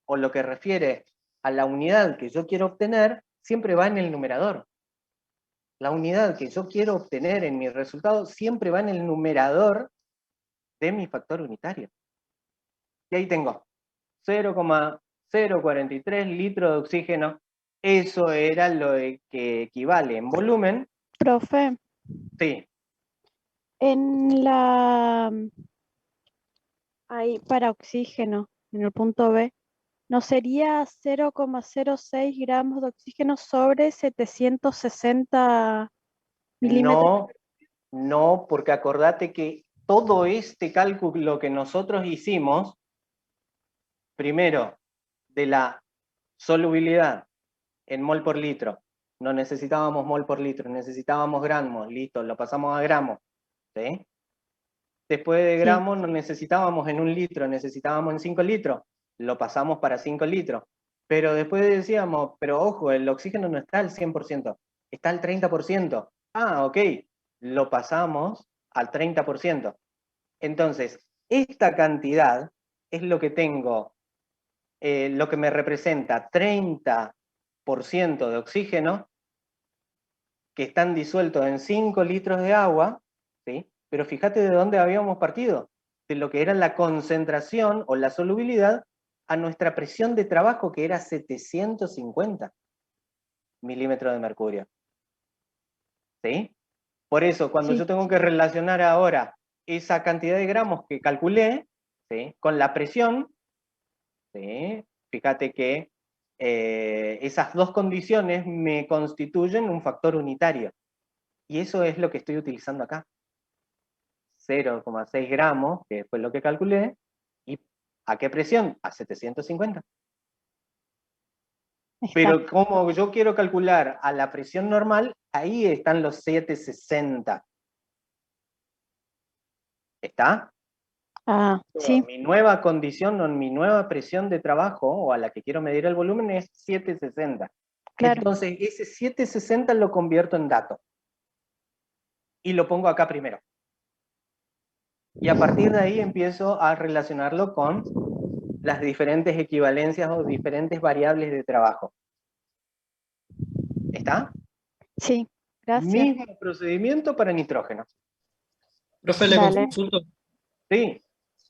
o lo que refiere a la unidad que yo quiero obtener, siempre va en el numerador. La unidad que yo quiero obtener en mi resultado siempre va en el numerador de mi factor unitario. Y ahí tengo 0,043 litros de oxígeno. Eso era lo que equivale en volumen.
Profe,
Sí,
en la ahí para oxígeno, en el punto B, ¿no sería 0,06 gramos de oxígeno sobre 760 milímetros?
no, no, porque acordate que todo este cálculo que nosotros hicimos, primero, de la solubilidad en mol por litro, no necesitábamos mol por litro, necesitábamos gramos, listo, lo pasamos a gramos, ¿sí? Después de
Sí.
gramos no necesitábamos en 1 litro, necesitábamos en 5 litros, lo pasamos para 5 litros. Pero después decíamos, pero ojo, el oxígeno no está al 100%, está al 30%. Ah, ok, lo pasamos al 30%. Entonces, esta cantidad es lo que tengo, lo que me representa 30% de oxígeno, que están disueltos en 5 litros de agua, ¿sí? Pero fíjate de dónde habíamos partido, de lo que era la concentración o la solubilidad a nuestra presión de trabajo, que era 750 milímetros de mercurio. ¿Sí? Por eso, cuando
Sí.
yo tengo que relacionar ahora esa cantidad de gramos que calculé, ¿sí?, con la presión, ¿sí?, fíjate que esas dos condiciones me constituyen un factor unitario. Y eso es lo que estoy utilizando acá. 0,6 gramos, que fue lo que calculé, ¿y a qué presión? A 750.
Está.
Pero como yo quiero calcular a la presión normal, ahí están los 760. ¿Está?
Ah, sí,
Mi nueva condición o mi nueva presión de trabajo, o a la que quiero medir el volumen, es 760.
claro.
Entonces, ese 760 lo convierto en dato. Y lo pongo acá primero. Y a partir de ahí empiezo a relacionarlo con las diferentes equivalencias o diferentes variables de trabajo. ¿Está?
Sí, gracias.
Mismo procedimiento para nitrógeno.
Profe, le
Dale.
consulto.
Sí,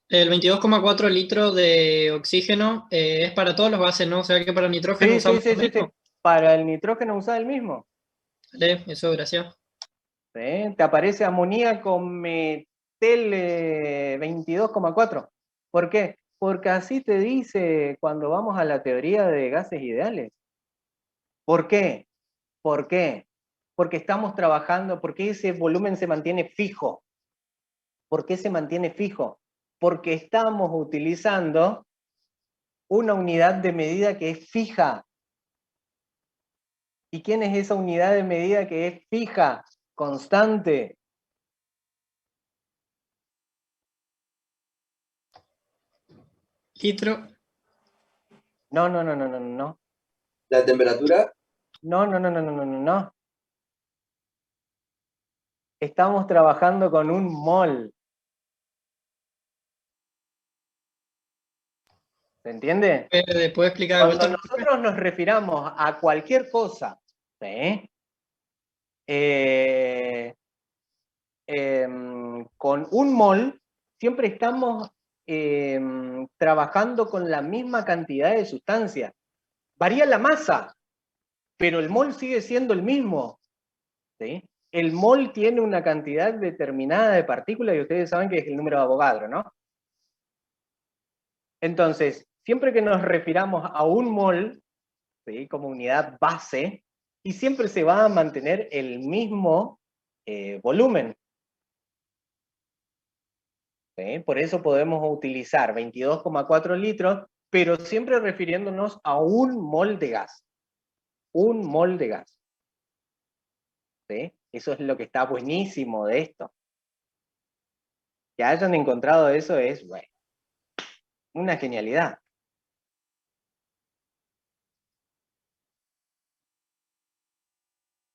El 22,4 litros de oxígeno es para todos los gases, ¿no? O sea que para nitrógeno
sí, sí,
usamos
sí,
lo
sí, sí.
mismo.
Para el nitrógeno usa el mismo.
Vale, eso, gracias.
¿Sí? Te aparece amoníaco metil 22,4. ¿Por qué? Porque así te dice cuando vamos a la teoría de gases ideales. ¿Por qué? ¿Por qué? Porque estamos trabajando, porque ese volumen se mantiene fijo. ¿Por qué se mantiene fijo? Porque estamos utilizando una unidad de medida que es fija. ¿Y quién es esa unidad de medida que es fija, constante?
Litro.
No, no, no, no, no, no.
¿La temperatura?
No, no, no, no, no, no, no, no. Estamos trabajando con un mol. ¿Se entiende?
¿Puede explicar de
Cuando
vuelta?
nosotros nos refiramos a cualquier cosa, ¿sí?, con un mol, siempre estamos trabajando con la misma cantidad de sustancia. Varía la masa, pero el mol sigue siendo el mismo, ¿sí? El mol tiene una cantidad determinada de partículas y ustedes saben que es el número de Avogadro, ¿no? Entonces, siempre que nos refiramos a un mol, ¿sí?, como unidad base, y siempre se va a mantener el mismo volumen. ¿Sí? Por eso podemos utilizar 22,4 litros, pero siempre refiriéndonos a un mol de gas. Un mol de gas. ¿Sí? Eso es lo que está buenísimo de esto. Que hayan encontrado eso es, bueno, una genialidad.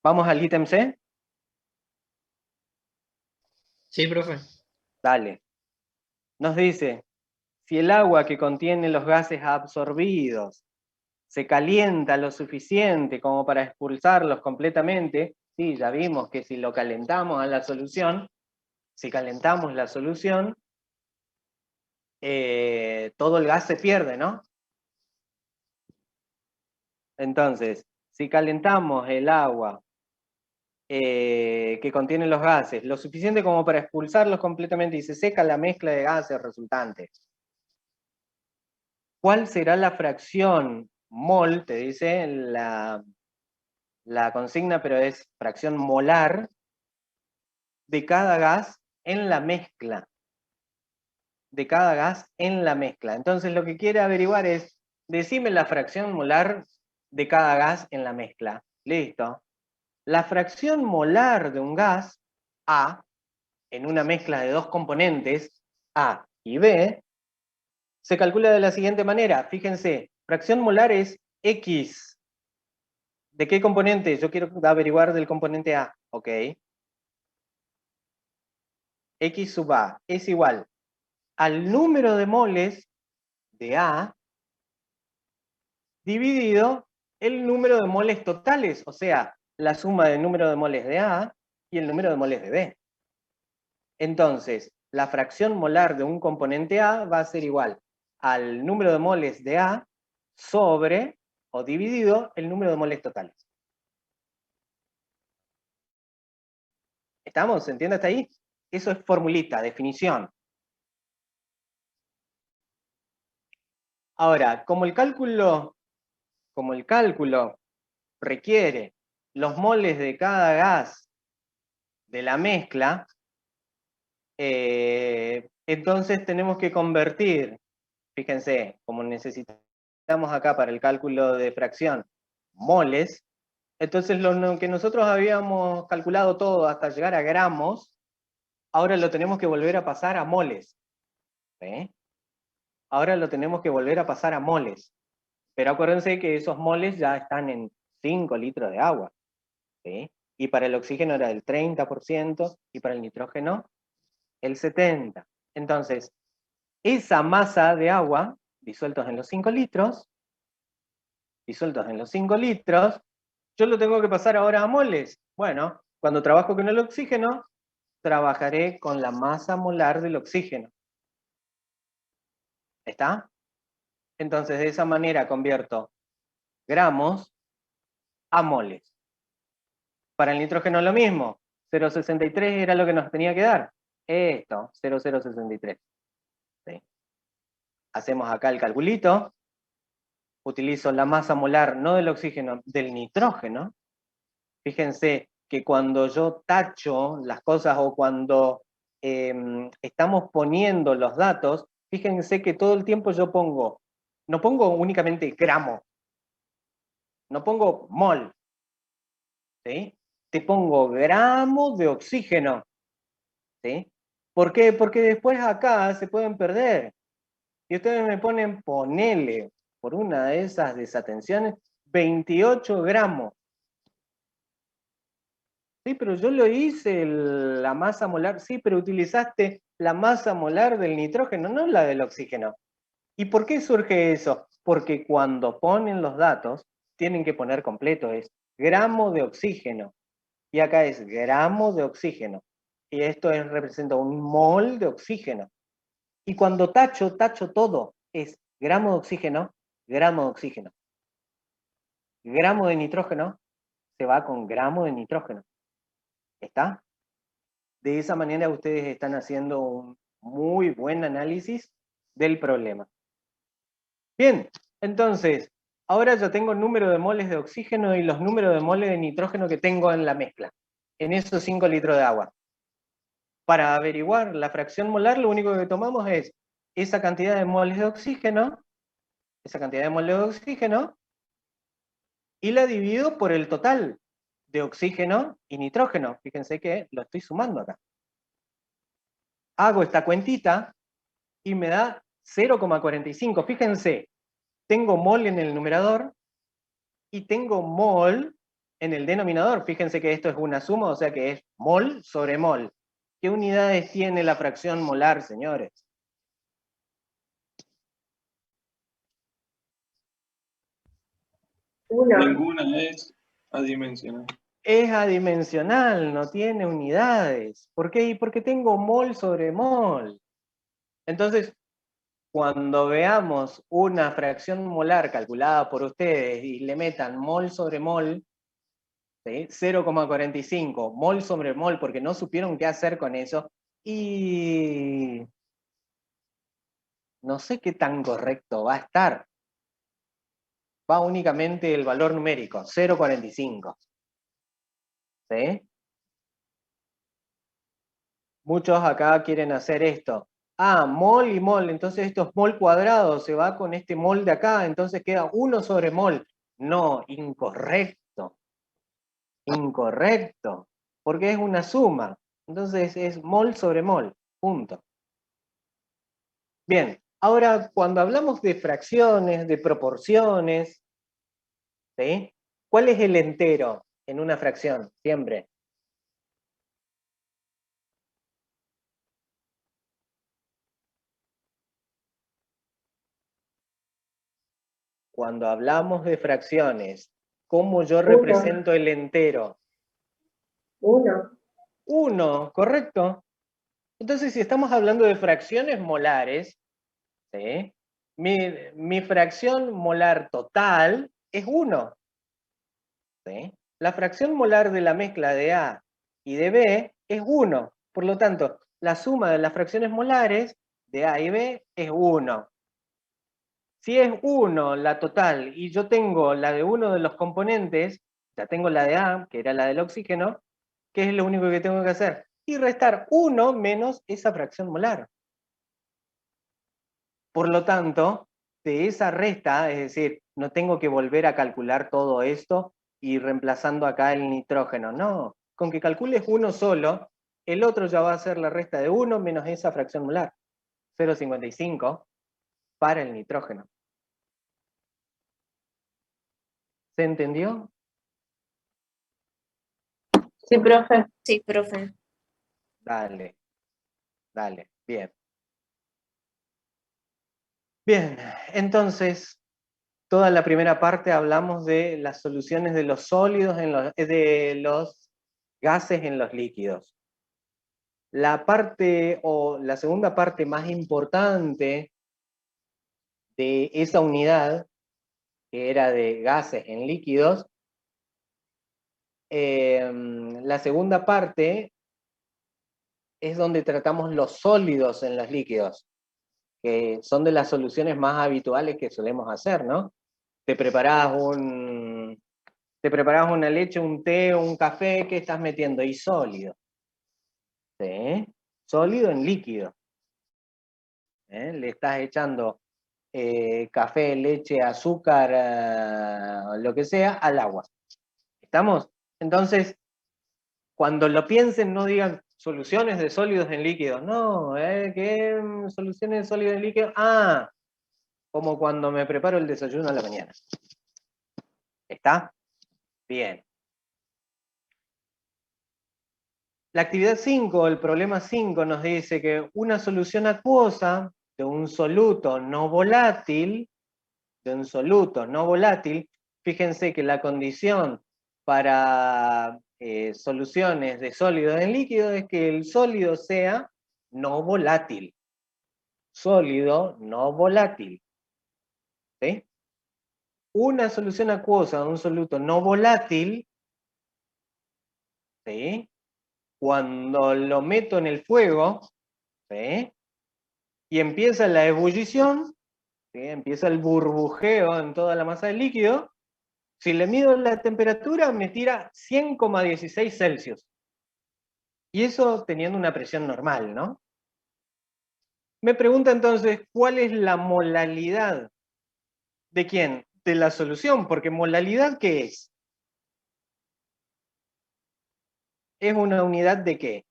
¿Vamos al ítem C?
Sí, profe.
Dale. Nos dice, si el agua que contiene los gases absorbidos se calienta lo suficiente como para expulsarlos completamente, sí, ya vimos que si lo calentamos a la solución, si calentamos la solución, todo el gas se pierde, ¿no? Entonces, si calentamos el agua que contiene los gases, lo suficiente como para expulsarlos completamente y se seca la mezcla de gases resultante, ¿cuál será la fracción mol? Te dice la consigna, pero es fracción molar de cada gas en la mezcla. De cada gas en la mezcla. Entonces lo que quiere averiguar es, decime la fracción molar de cada gas en la mezcla. Listo. La fracción molar de un gas, A, en una mezcla de dos componentes, A y B, se calcula de la siguiente manera. Fíjense, fracción molar es X. ¿De qué componente? Yo quiero averiguar del componente A. Ok. X sub A es igual al número de moles de A dividido el número de moles totales, o sea, la suma del número de moles de A y el número de moles de B. Entonces, la fracción molar de un componente A va a ser igual al número de moles de A sobre o dividido el número de moles totales. ¿Estamos? ¿Se entiende hasta ahí? Eso es formulita, definición. Ahora, como el cálculo requiere los moles de cada gas de la mezcla, entonces tenemos que convertir, fíjense, como necesitamos acá para el cálculo de fracción, moles, entonces lo que nosotros habíamos calculado todo hasta llegar a gramos, ahora lo tenemos que volver a pasar a moles. ¿Sí? Ahora lo tenemos que volver a pasar a moles. Pero acuérdense que esos moles ya están en 5 litros de agua. ¿Sí? Y para el oxígeno era del 30% y para el nitrógeno el 70%. Entonces, esa masa de agua, disueltos en los 5 litros, yo lo tengo que pasar ahora a moles. Bueno, cuando trabajo con el oxígeno, trabajaré con la masa molar del oxígeno. ¿Está? Entonces, de esa manera convierto gramos a moles. Para el nitrógeno lo mismo. 0,63 era lo que nos tenía que dar. Esto, 0,063. ¿Sí? Hacemos acá el calculito. Utilizo la masa molar, no del oxígeno, del nitrógeno. Fíjense que cuando yo tacho las cosas o cuando estamos poniendo los datos, fíjense que todo el tiempo yo pongo, no pongo únicamente gramo, no pongo mol, ¿sí? Te pongo gramo de oxígeno, ¿sí? ¿Por qué? Porque después acá se pueden perder. Y ustedes me ponen, ponele, por una de esas desatenciones, 28 gramos. Sí, pero yo lo hice la masa molar, sí, pero utilizaste la masa molar del nitrógeno, no la del oxígeno. ¿Y por qué surge eso? Porque cuando ponen los datos, tienen que poner completo, es gramo de oxígeno. Y acá es gramo de oxígeno. Y esto representa un mol de oxígeno. Y cuando tacho todo. Es gramo de oxígeno, gramo de oxígeno. Gramo de nitrógeno se va con gramo de nitrógeno. ¿Está? De esa manera ustedes están haciendo un muy buen análisis del problema. Bien, entonces, ahora yo tengo el número de moles de oxígeno y los números de moles de nitrógeno que tengo en la mezcla, en esos 5 litros de agua. Para averiguar la fracción molar, lo único que tomamos es esa cantidad de moles de oxígeno, y la divido por el total de oxígeno y nitrógeno. Fíjense que lo estoy sumando acá. Hago esta cuentita y me da 0,45. Fíjense, tengo mol en el numerador y tengo mol en el denominador. Fíjense que esto es una suma, o sea que es mol sobre mol. ¿Qué unidades tiene la fracción molar, señores?
Ninguna es adimensional.
Es adimensional, no tiene unidades. ¿Por qué? Porque tengo mol sobre mol. Entonces, cuando veamos una fracción molar calculada por ustedes y le metan mol sobre mol, ¿sí? 0,45, mol sobre mol, porque no supieron qué hacer con eso, y no sé qué tan correcto va a estar. Va únicamente el valor numérico, 0,45. ¿Sí? Muchos acá quieren hacer esto. Ah, mol y mol, entonces esto es mol cuadrado, se va con este mol de acá, entonces queda 1 sobre mol. No, incorrecto. Incorrecto. Porque es una suma. Entonces es mol sobre mol. Punto. Bien, ahora cuando hablamos de fracciones, de proporciones, ¿sí? ¿Cuál es el entero en una fracción? Siempre. Cuando hablamos de fracciones, ¿cómo yo represento el entero?
1.
1, ¿correcto? Entonces, si estamos hablando de fracciones molares, ¿sí? Mi fracción molar total es 1. ¿Sí? La fracción molar de la mezcla de A y de B es 1. Por lo tanto, la suma de las fracciones molares de A y B es 1. Si es 1 la total y yo tengo la de uno de los componentes, ya tengo la de A, que era la del oxígeno, ¿qué es lo único que tengo que hacer? Y restar 1 menos esa fracción molar. Por lo tanto, de esa resta, es decir, no tengo que volver a calcular todo esto y reemplazando acá el nitrógeno. No, con que calcules uno solo, el otro ya va a ser la resta de 1 menos esa fracción molar. 0,55 para el nitrógeno. ¿Se entendió?
Sí, profe.
Sí, profe.
Dale, dale, bien. Bien, entonces, toda la primera parte hablamos de las soluciones de los sólidos, de los gases en los líquidos. La parte, o la segunda parte más importante de esa unidad, que era de gases en líquidos, la segunda parte es donde tratamos los sólidos en los líquidos, que son de las soluciones más habituales que solemos hacer, ¿no? Te preparás una leche, un té, un café, ¿qué estás metiendo? Y sólido. ¿Sí? Sólido en líquido. Le estás echando café, leche, azúcar, lo que sea, al agua. ¿Estamos? Entonces, cuando lo piensen, no digan soluciones de sólidos en líquidos. No, ¿qué soluciones de sólidos en líquidos? Ah, como cuando me preparo el desayuno a la mañana. ¿Está? Bien. La actividad 5, el problema 5, nos dice que una solución acuosa de un soluto no volátil, fíjense que la condición para soluciones de sólidos en líquido es que el sólido sea no volátil. Sólido no volátil. ¿Sí? Una solución acuosa de un soluto no volátil, ¿sí? Cuando lo meto en el fuego, ¿sí? Y empieza la ebullición, ¿sí? Empieza el burbujeo en toda la masa del líquido, si le mido la temperatura me tira 100,16 Celsius. Y eso teniendo una presión normal, ¿no? Me pregunta entonces, ¿cuál es la molalidad? ¿De quién? De la solución, porque molalidad, ¿qué es? ¿Es una unidad de qué?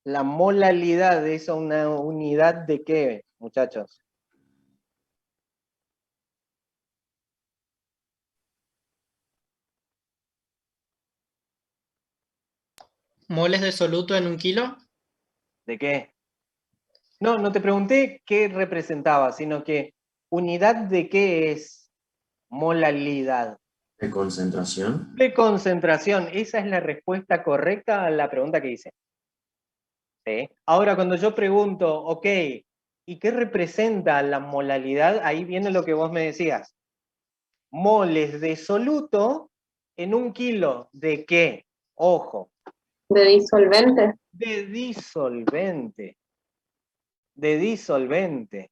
La molalidad es una unidad de qué, muchachos.
¿Moles de soluto en un kilo?
¿De qué? No, no te pregunté qué representaba, sino que unidad de qué es molalidad.
¿De concentración?
De concentración. Esa es la respuesta correcta a la pregunta que hice. ¿Sí? Ahora, cuando yo pregunto, ok, ¿y qué representa la molalidad? Ahí viene lo que vos me decías. Moles de soluto en un kilo. ¿De qué? Ojo.
¿De disolvente?
De disolvente. De disolvente.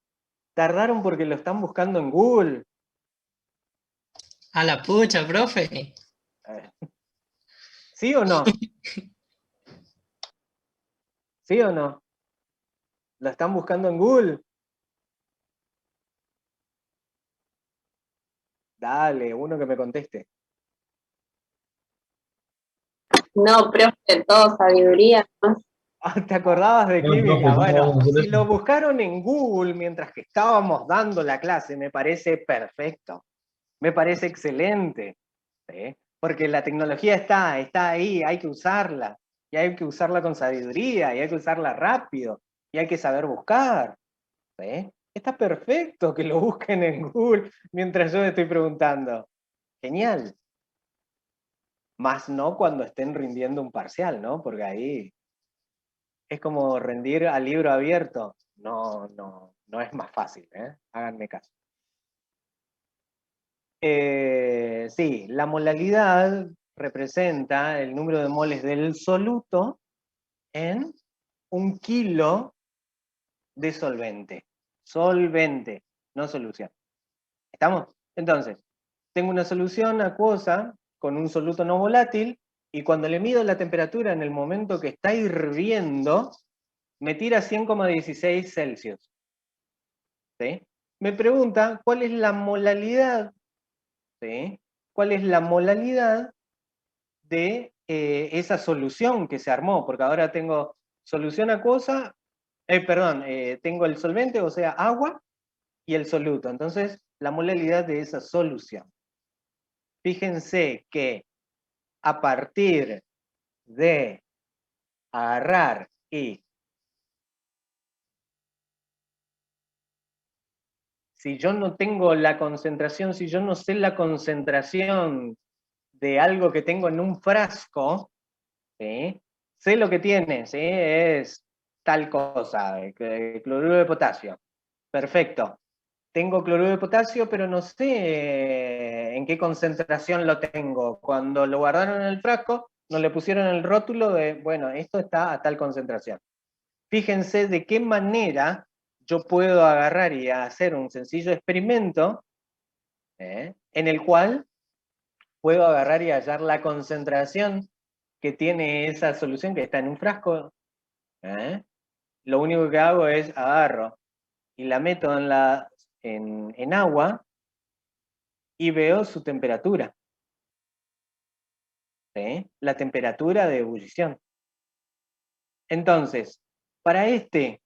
Tardaron porque lo están buscando en Google.
A la pucha, profe.
¿Sí o no? ¿Sí o no? ¿Lo están buscando en Google? Dale, uno que me conteste.
No, profe, todo sabiduría, ¿no?
Ah, ¿te acordabas de
No,
química?
profe, ¿cómo
Bueno,
vamos a hacer
si
eso?
lo buscaron en Google mientras que estábamos dando la clase, me parece perfecto. Me parece excelente. ¿Sí? Porque la tecnología está ahí, hay que usarla. Y hay que usarla con sabiduría, y hay que usarla rápido, y hay que saber buscar. ¿Sí? Está perfecto que lo busquen en Google mientras yo me estoy preguntando. Genial. Más no cuando estén rindiendo un parcial, ¿no? Porque ahí es como rendir a libro abierto. No es más fácil, ¿eh? Háganme caso. Sí, la molalidad representa el número de moles del soluto en un kilo de solvente. Solvente, no solución. ¿Estamos? Entonces, tengo una solución acuosa con un soluto no volátil y cuando le mido la temperatura en el momento que está hirviendo, me tira 100,16 Celsius. ¿Sí? Me pregunta cuál es la molalidad, ¿sí? ¿Cuál es la molalidad de esa solución que se armó? Porque ahora tengo solución acuosa, tengo el solvente, o sea, agua, y el soluto. Entonces, la molalidad de esa solución. Fíjense que a partir de agarrar y si yo no tengo la concentración, si yo no sé la concentración de algo que tengo en un frasco, ¿sí? Sé lo que tiene, ¿sí? Es tal cosa, cloruro de potasio. Perfecto. Tengo cloruro de potasio, pero no sé en qué concentración lo tengo. Cuando lo guardaron en el frasco, no le pusieron el rótulo de, bueno, esto está a tal concentración. Fíjense de qué manera yo puedo agarrar y hacer un sencillo experimento en el cual puedo agarrar y hallar la concentración que tiene esa solución que está en un frasco. Lo único que hago es agarro y la meto en agua y veo su temperatura. ¿Sí? La temperatura de ebullición. Entonces, para este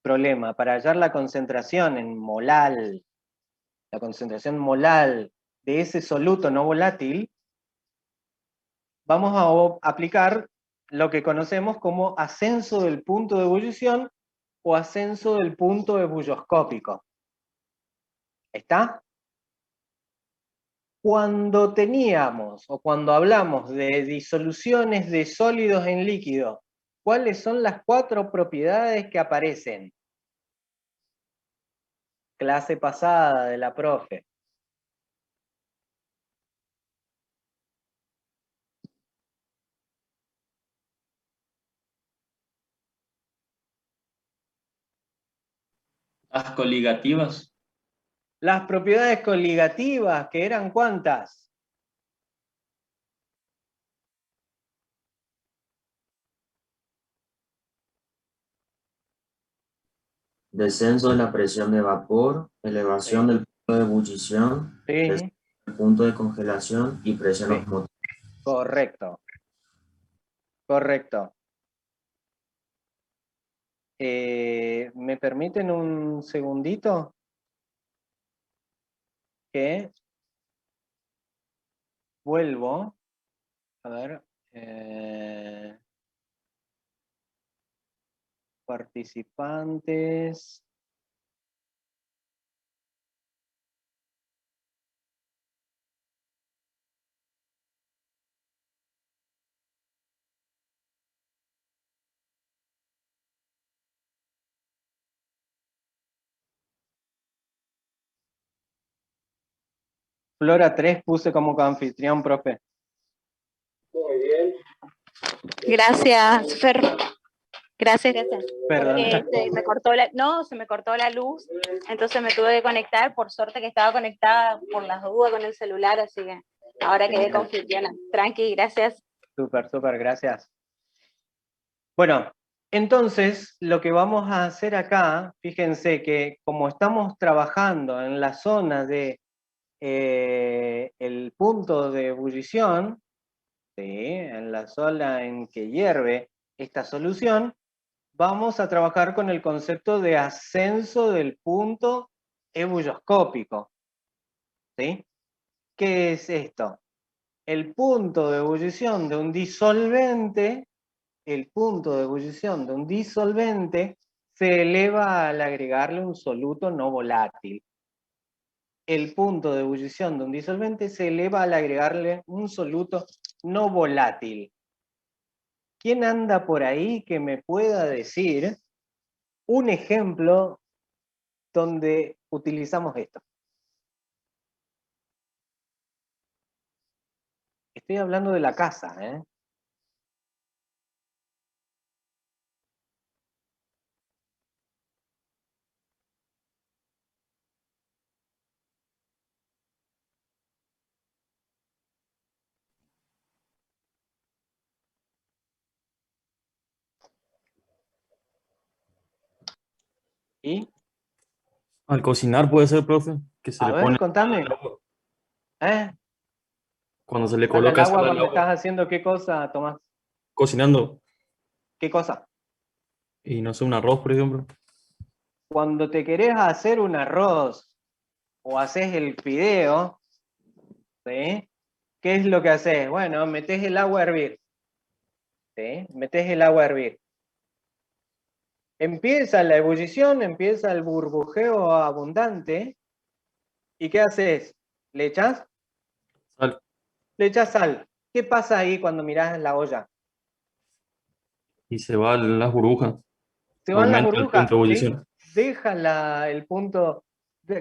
problema, para hallar la concentración en molal, la concentración molal de ese soluto no volátil, vamos a aplicar lo que conocemos como ascenso del punto de ebullición o ascenso del punto ebulloscópico. ¿Está? Cuando teníamos o cuando hablamos de disoluciones de sólidos en líquido, ¿cuáles son las 4 propiedades que aparecen? Clase pasada de la profe.
Las coligativas.
Las propiedades coligativas, que eran ¿cuántas?
Descenso de la presión de vapor, elevación del punto de ebullición, descenso del punto de congelación y presión osmótica.
Correcto. Correcto. ¿Me permiten un segundito? Que vuelvo. A ver. Participantes. Flora 3 puse como anfitrión, profe.
Muy bien.
Gracias, Fer. Gracias.
Perdón.
Se me cortó la luz, entonces me tuve que conectar. Por suerte que estaba conectada por las dudas con el celular, así que ahora quedé confiada. Tranqui, gracias.
Súper, gracias. Bueno, entonces lo que vamos a hacer acá, fíjense que como estamos trabajando en la zona de el punto de ebullición, ¿sí? En la zona en que hierve esta solución, vamos a trabajar con el concepto de ascenso del punto ebulloscópico. ¿Sí? ¿Qué es esto? El punto de ebullición de un disolvente, se eleva al agregarle un soluto no volátil. El punto de ebullición de un disolvente se eleva al agregarle un soluto no volátil. ¿Quién anda por ahí que me pueda decir un ejemplo donde utilizamos esto? Estoy hablando de la casa, ¿eh? ¿Y?
Al cocinar puede ser, profe, que se
A
le
ver,
pone
contame.
cuando se le
Al
coloca
agua
sal al
cuando
agua.
estás haciendo qué cosa, Tomás.
Cocinando.
¿Qué cosa?
Y no sé, un arroz, por ejemplo.
Cuando te querés hacer un arroz o haces el fideo, ¿sí? ¿Qué es lo que haces? Bueno, metés el agua a hervir. ¿Sí? Metés el agua a hervir. Empieza la ebullición, empieza el burbujeo abundante. ¿Y qué haces? ¿Le echás?
Sal.
Le echás sal. ¿Qué pasa ahí cuando mirás la olla?
Y se van las burbujas.
Se van las
Aumenta el
burbujas,
punto de ebullición.
deja el punto,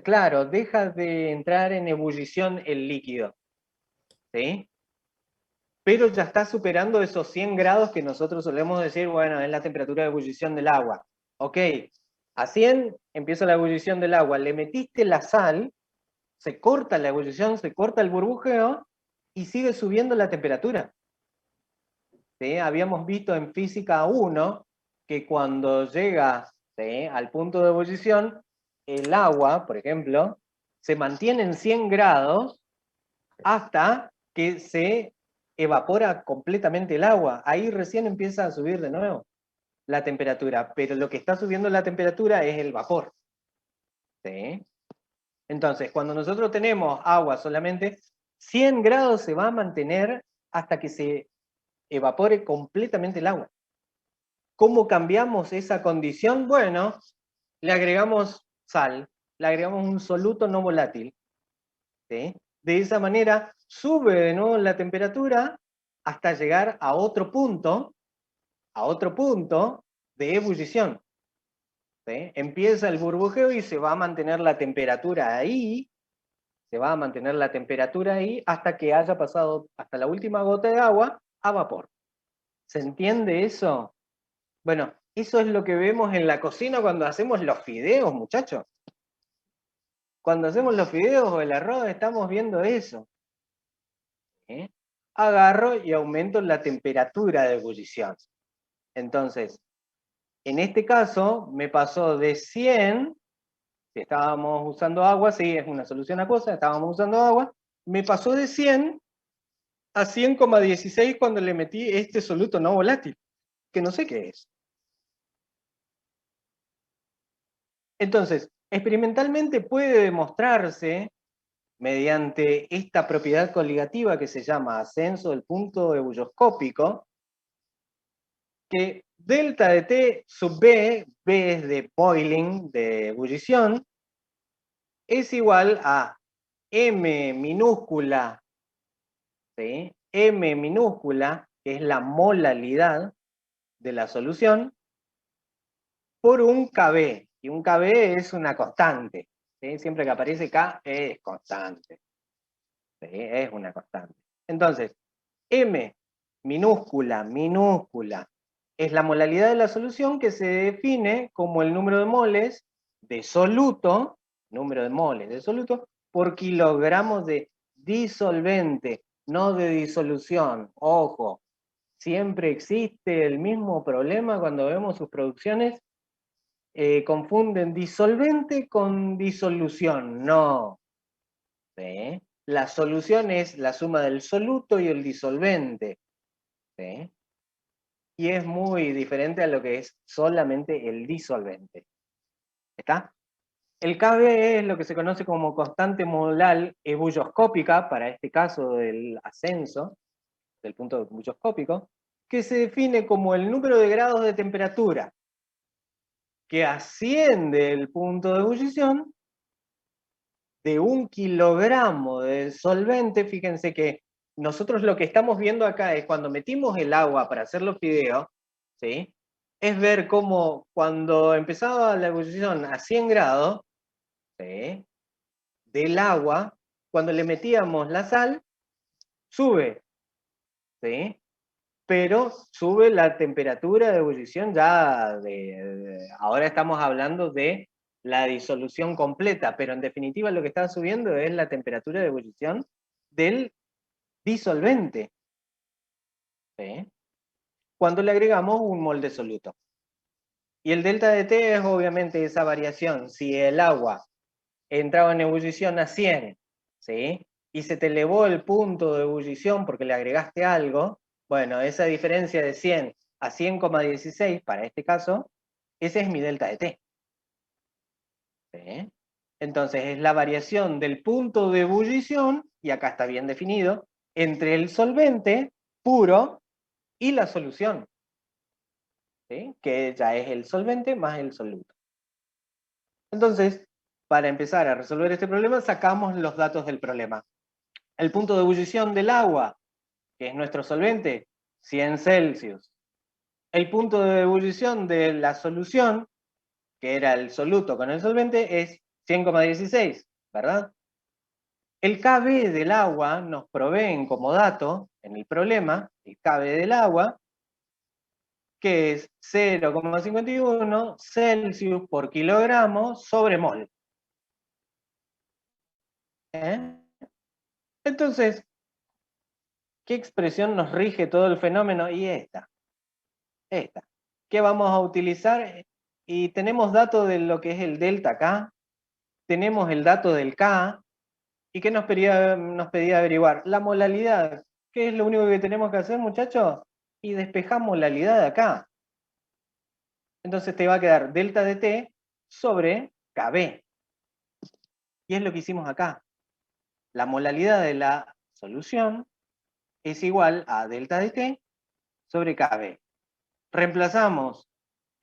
claro, deja de entrar en ebullición el líquido, ¿sí? Pero ya está superando esos 100 grados que nosotros solemos decir, bueno, es la temperatura de ebullición del agua. Ok, a 100 empieza la ebullición del agua, le metiste la sal, se corta la ebullición, se corta el burbujeo y sigue subiendo la temperatura. ¿Sí? Habíamos visto en física 1 que cuando llega, ¿sí?, al punto de ebullición, el agua, por ejemplo, se mantiene en 100 grados hasta que se evapora completamente el agua. Ahí recién empieza a subir de nuevo la temperatura, pero lo que está subiendo la temperatura es el vapor. ¿Sí? Entonces, cuando nosotros tenemos agua solamente, 100 grados se va a mantener hasta que se evapore completamente el agua. ¿Cómo cambiamos esa condición? Bueno, le agregamos sal, le agregamos un soluto no volátil. ¿Sí? De esa manera sube de nuevo la temperatura hasta llegar a otro punto de ebullición. ¿Sí? Empieza el burbujeo y se va a mantener la temperatura ahí, hasta que haya pasado hasta la última gota de agua a vapor. ¿Se entiende eso? Bueno, eso es lo que vemos en la cocina cuando hacemos los fideos, muchachos.
Cuando hacemos los fideos o el arroz estamos viendo eso. ¿Sí? Agarro y aumento la temperatura de ebullición. Entonces, en este caso me pasó de 100, si estábamos usando agua, sí, es una solución acuosa, estábamos usando agua, me pasó de 100 a 100,16 cuando le metí este soluto no volátil, que no sé qué es. Entonces, experimentalmente puede demostrarse, mediante esta propiedad coligativa que se llama ascenso del punto ebulloscópico, que delta de T sub B, B es de boiling, de ebullición, es igual a M minúscula, ¿sí? M minúscula, que es la molalidad de la solución, por un KB, y un KB es una constante, ¿sí? Siempre que aparece K es constante, ¿sí? Es una constante. Entonces, M minúscula, minúscula, es la molalidad de la solución que se define como el número de moles de soluto, por kilogramos de disolvente, no de disolución. Ojo, siempre existe el mismo problema cuando vemos sus producciones, confunden disolvente con disolución. No. ¿Sí? La solución es la suma del soluto y el disolvente. ¿Sí? Y es muy diferente a lo que es solamente el disolvente. ¿Está? El KB es lo que se conoce como constante molar ebulloscópica, para este caso del ascenso, del punto ebulloscópico, que se define como el número de grados de temperatura que asciende el punto de ebullición de 1 kilogramo de solvente. Fíjense que nosotros lo que estamos viendo acá es cuando metimos el agua para hacer los fideos, ¿sí? Es ver cómo cuando empezaba la ebullición a 100 grados, ¿sí? Del agua, cuando le metíamos la sal, sube, ¿sí? Pero sube la temperatura de ebullición ya ahora estamos hablando de la disolución completa, pero en definitiva lo que está subiendo es la temperatura de ebullición del disolvente, ¿sí? Cuando le agregamos un mol de soluto. Y el delta de T es obviamente esa variación. Si el agua entraba en ebullición a 100, ¿sí? Y se te elevó el punto de ebullición porque le agregaste algo, bueno, esa diferencia de 100 a 100,16, para este caso, ese es mi delta de T. ¿Sí? Entonces es la variación del punto de ebullición, y acá está bien definido, entre el solvente puro y la solución, ¿sí? Que ya es el solvente más el soluto. Entonces, para empezar a resolver este problema, sacamos los datos del problema. El punto de ebullición del agua, que es nuestro solvente, 100 Celsius. El punto de ebullición de la solución, que era el soluto con el solvente, es 100,16, ¿verdad? El KB del agua nos proveen como dato, en el problema, el KB del agua, que es 0,51 Celsius por kilogramo sobre mol. Entonces, ¿qué expresión nos rige todo el fenómeno? Y esta. ¿Qué vamos a utilizar? Y tenemos datos de lo que es el delta K, tenemos el dato del K, ¿y qué nos pedía averiguar? La molalidad. ¿Qué es lo único que tenemos que hacer, muchachos? Y despejar molalidad de acá. Entonces te va a quedar delta de T sobre KB. Y es lo que hicimos acá. La molalidad de la solución es igual a delta de T sobre KB. Reemplazamos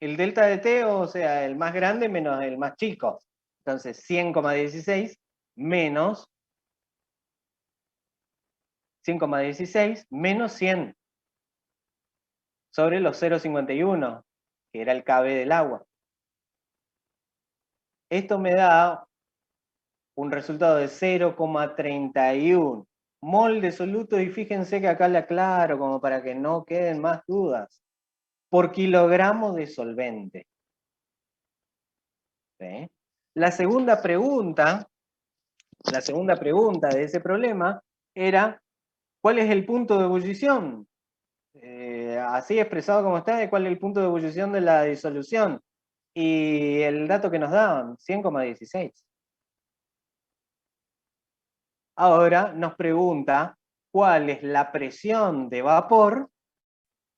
el delta de T, o sea, el más grande menos el más chico. Entonces, 100,16 menos 100,16 menos 100 sobre los 0,51, que era el KB del agua. Esto me da un resultado de 0,31 mol de soluto, y fíjense que acá le aclaro como para que no queden más dudas, por kilogramo de solvente. ¿Sí? La segunda pregunta La segunda pregunta de ese problema era, ¿cuál es el punto de ebullición? Así expresado como está, ¿cuál es el punto de ebullición de la disolución? Y el dato que nos daban, 100,16. Ahora nos pregunta, ¿cuál es la presión de vapor?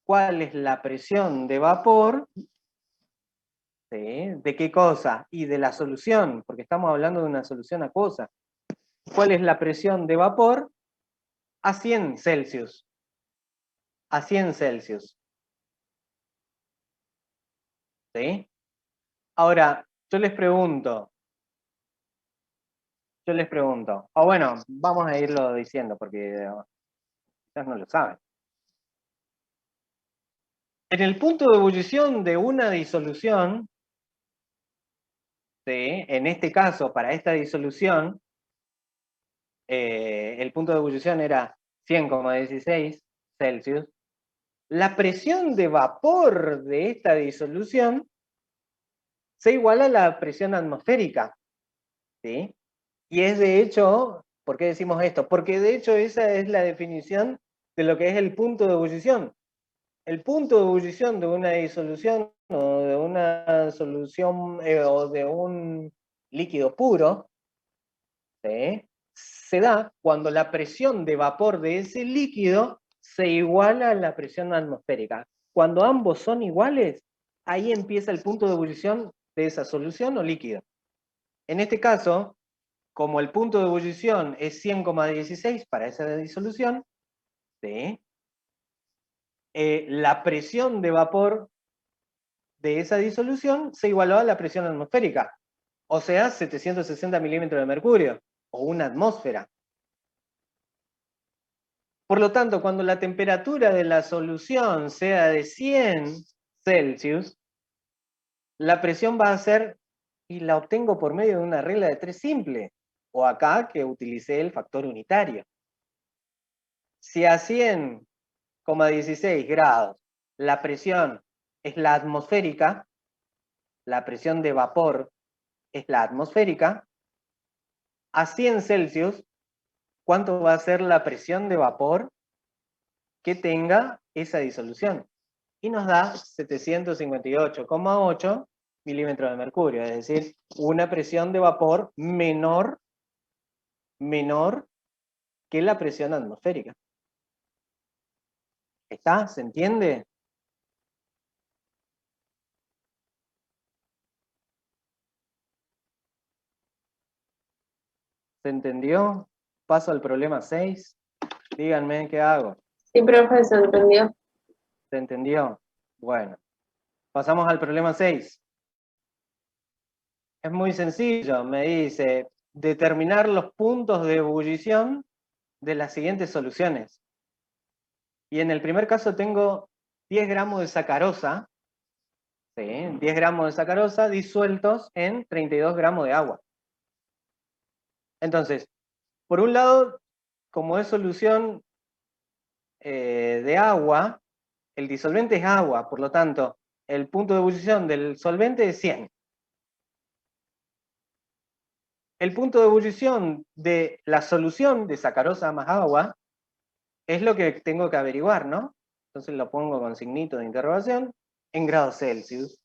¿Cuál es la presión de vapor? ¿Sí? ¿De qué cosa? Y de la solución, porque estamos hablando de una solución acuosa. ¿Cuál es la presión de vapor? A 100 Celsius. A 100 Celsius. ¿Sí? Ahora, yo les pregunto, o bueno, vamos a irlo diciendo, porque quizás no lo saben. En el punto de ebullición de una disolución, ¿sí? En este caso, para esta disolución, el punto de ebullición era 100,16 Celsius. La presión de vapor de esta disolución se iguala a la presión atmosférica, ¿sí? Y es de hecho, ¿por qué decimos esto? Porque de hecho esa es la definición de lo que es el punto de ebullición. El punto de ebullición de una disolución o de una solución o de un líquido puro, ¿sí? Se da cuando la presión de vapor de ese líquido se iguala a la presión atmosférica. Cuando ambos son iguales, ahí empieza el punto de ebullición de esa solución o líquido. En este caso, como el punto de ebullición es 100,16 para esa disolución, ¿sí? La presión de vapor de esa disolución se igualó a la presión atmosférica, o sea, 760 milímetros de mercurio, o una atmósfera. Por lo tanto, cuando la temperatura de la solución sea de 100 Celsius, la presión va a ser, y la obtengo por medio de una regla de 3 simple, o acá que utilicé el factor unitario. Si a 100,16 grados la presión es la atmosférica, la presión de vapor es la atmosférica, a 100 Celsius, ¿cuánto va a ser la presión de vapor que tenga esa disolución? Y nos da 758,8 milímetros de mercurio, es decir, una presión de vapor menor que la presión atmosférica. ¿Está? ¿Se entiende? ¿Se entendió? Paso al problema 6. Díganme, ¿qué hago?
Sí, profe, se entendió.
¿Se entendió? Bueno. Pasamos al problema 6. Es muy sencillo, me dice, determinar los puntos de ebullición de las siguientes soluciones. Y en el primer caso tengo 10 gramos de sacarosa, ¿sí? 10 gramos de sacarosa disueltos en 32 gramos de agua. Entonces, por un lado, como es solución de agua, el disolvente es agua, por lo tanto, el punto de ebullición del solvente es 100. El punto de ebullición de la solución de sacarosa más agua es lo que tengo que averiguar, ¿no? Entonces lo pongo con signito de interrogación en grados Celsius.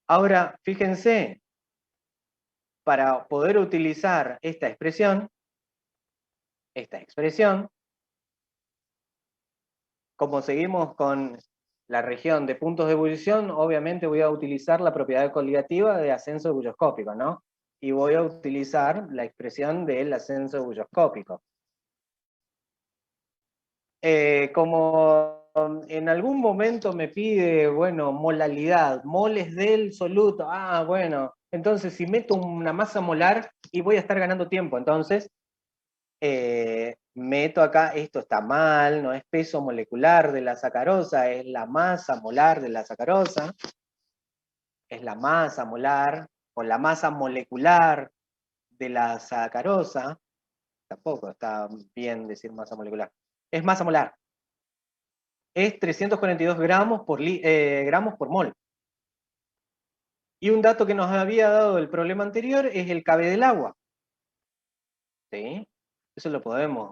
Ahora, fíjense, para poder utilizar esta expresión, como seguimos con la región de puntos de ebullición, obviamente voy a utilizar la propiedad coligativa de ascenso ebullioscópico, ¿no? Y voy a utilizar la expresión del ascenso ebullioscópico. Como en algún momento me pide, bueno, molalidad, moles del soluto, bueno, entonces si meto una masa molar y voy a estar ganando tiempo, entonces meto acá, esto está mal, no es peso molecular de la sacarosa, es la masa molar de la sacarosa, es la masa molar, o la masa molecular de la sacarosa, tampoco está bien decir masa molecular, es masa molar. Es 342 gramos por mol. Y un dato que nos había dado el problema anterior es el KB del agua. ¿Sí? Eso lo podemos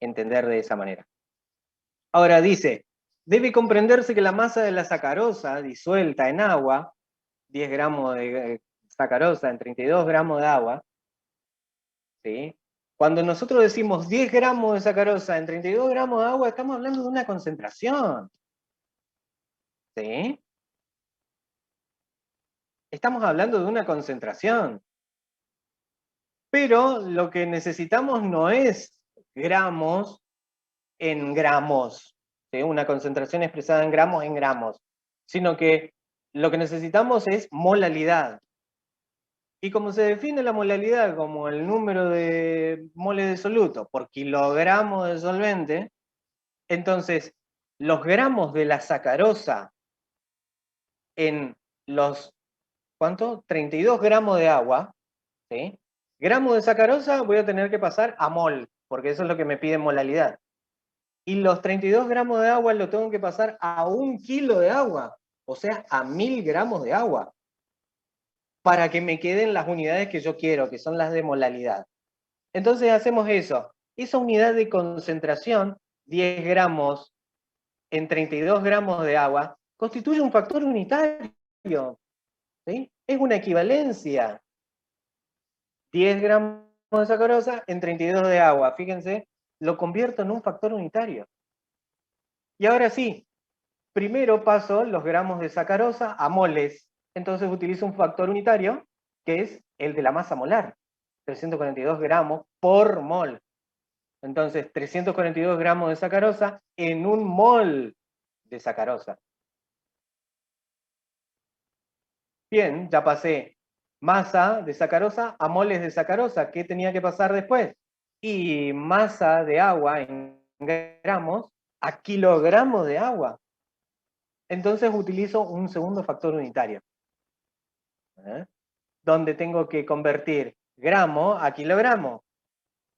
entender de esa manera. Ahora dice, debe comprenderse que la masa de la sacarosa disuelta en agua, 10 gramos de sacarosa en 32 gramos de agua, ¿sí? Cuando nosotros decimos 10 gramos de sacarosa en 32 gramos de agua, estamos hablando de una concentración. ¿Sí? Estamos hablando de una concentración. Pero lo que necesitamos no es gramos en gramos, ¿sí? Una concentración expresada en gramos, sino que lo que necesitamos es molalidad. Y como se define la molalidad como el número de moles de soluto por kilogramo de solvente, entonces los gramos de la sacarosa en los, ¿cuánto? 32 gramos de agua, ¿sí? Gramos de sacarosa voy a tener que pasar a mol, porque eso es lo que me pide molalidad. Y los 32 gramos de agua lo tengo que pasar a 1 kilo de agua, o sea, a 1000 gramos de agua, para que me queden las unidades que yo quiero, que son las de molalidad. Entonces hacemos eso. Esa unidad de concentración, 10 gramos en 32 gramos de agua, constituye un factor unitario. ¿Sí? Es una equivalencia. 10 gramos de sacarosa en 32 de agua. Fíjense, lo convierto en un factor unitario. Y ahora sí, primero paso los gramos de sacarosa a moles. Entonces utilizo un factor unitario, que es el de la masa molar. 342 gramos por mol. Entonces, 342 gramos de sacarosa en 1 mol de sacarosa. Bien, ya pasé masa de sacarosa a moles de sacarosa. ¿Qué tenía que pasar después? Y masa de agua en gramos a kilogramos de agua. Entonces utilizo un segundo factor unitario, donde tengo que convertir gramo a kilogramo.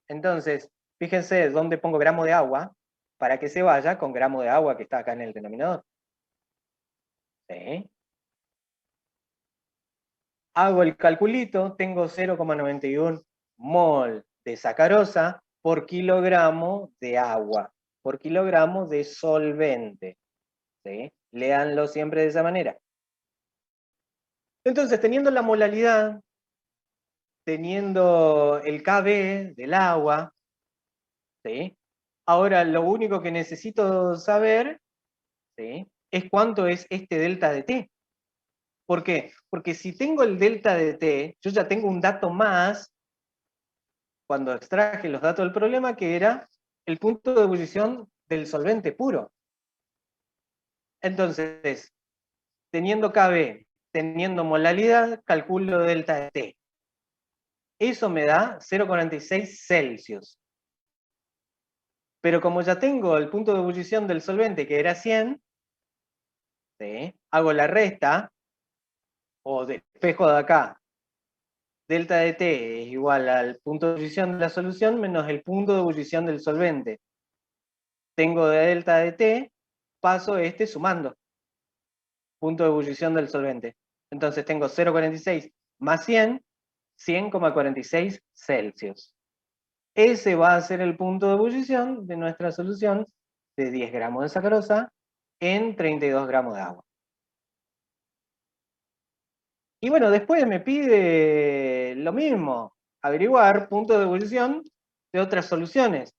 Entonces, fíjense dónde pongo gramo de agua, para que se vaya con gramo de agua que está acá en el denominador. ¿Sí? Hago el calculito, tengo 0,91 mol de sacarosa por kilogramo de agua, por kilogramo de solvente. ¿Sí? Léanlo siempre de esa manera. Entonces, teniendo la molalidad, teniendo el KB del agua, ¿sí? Ahora lo único que necesito saber, ¿sí?, es cuánto es este delta de T. ¿Por qué? Porque si tengo el delta de T, yo ya tengo un dato más, cuando extraje los datos del problema, que era el punto de ebullición del solvente puro. Entonces, teniendo KB, teniendo molalidad, calculo delta de T. Eso me da 0,46 Celsius. Pero como ya tengo el punto de ebullición del solvente, que era 100, ¿sí?, hago la resta, o despejo de acá. Delta de T es igual al punto de ebullición de la solución menos el punto de ebullición del solvente. Tengo de delta de T, paso este sumando. Punto de ebullición del solvente. Entonces tengo 0,46 más 100, 100,46 Celsius. Ese va a ser el punto de ebullición de nuestra solución de 10 gramos de sacarosa en 32 gramos de agua. Y bueno, después me pide lo mismo, averiguar punto de ebullición de otras soluciones.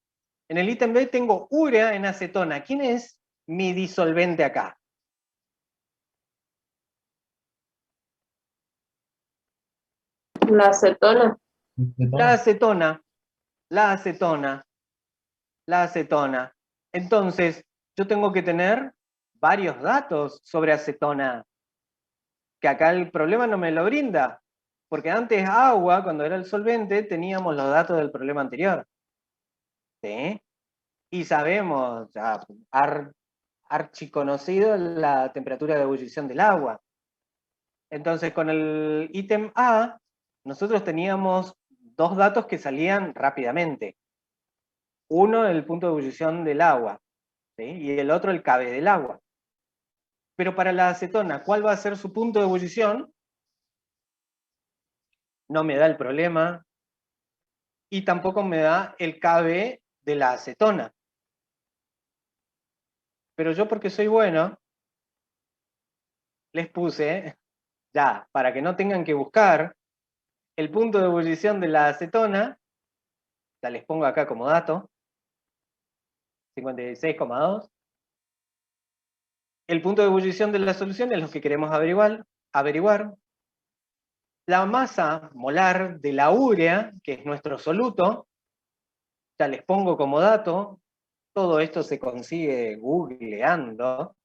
En el ítem B tengo urea en acetona. ¿Quién es mi disolvente acá?
La acetona.
La acetona. La acetona. La acetona. Entonces, yo tengo que tener varios datos sobre acetona, que acá el problema no me lo brinda, porque antes agua, cuando era el solvente, teníamos los datos del problema anterior. ¿Sí? Y sabemos, ya, archiconocido, la temperatura de ebullición del agua. Entonces, con el ítem A, nosotros teníamos dos datos que salían rápidamente. Uno, el punto de ebullición del agua, ¿sí?, y el otro, el KB del agua. Pero para la acetona, ¿cuál va a ser su punto de ebullición? No me da el problema. Y tampoco me da el KB de la acetona. Pero yo, porque soy bueno, les puse, ya, para que no tengan que buscar el punto de ebullición de la acetona, ya les pongo acá como dato, 56,2. El punto de ebullición de la solución es lo que queremos averiguar. La masa molar de la urea, que es nuestro soluto, ya les pongo como dato. Todo esto se consigue googleando.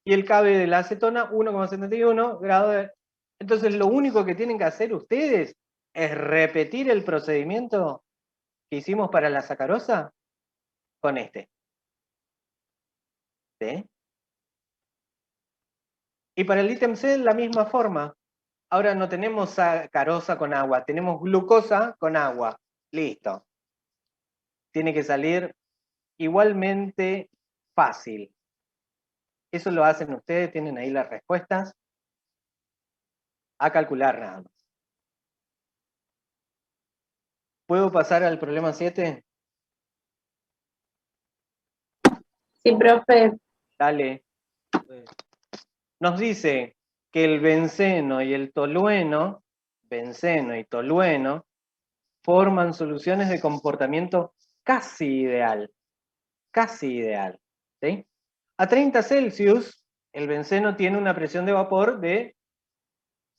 Y el KB de la acetona, 1,71 grados de... Entonces lo único que tienen que hacer ustedes es repetir el procedimiento que hicimos para la sacarosa con este. ¿Sí? Y para el ítem C, la misma forma. Ahora no tenemos sacarosa con agua, tenemos glucosa con agua. Listo. Tiene que salir igualmente fácil. Eso lo hacen ustedes, tienen ahí las respuestas. A calcular nada más. ¿Puedo pasar al problema 7?
Sí, profe.
Dale. Nos dice que el benceno y el tolueno, forman soluciones de comportamiento casi ideal. ¿Sí? A 30 Celsius, el benceno tiene una presión de vapor de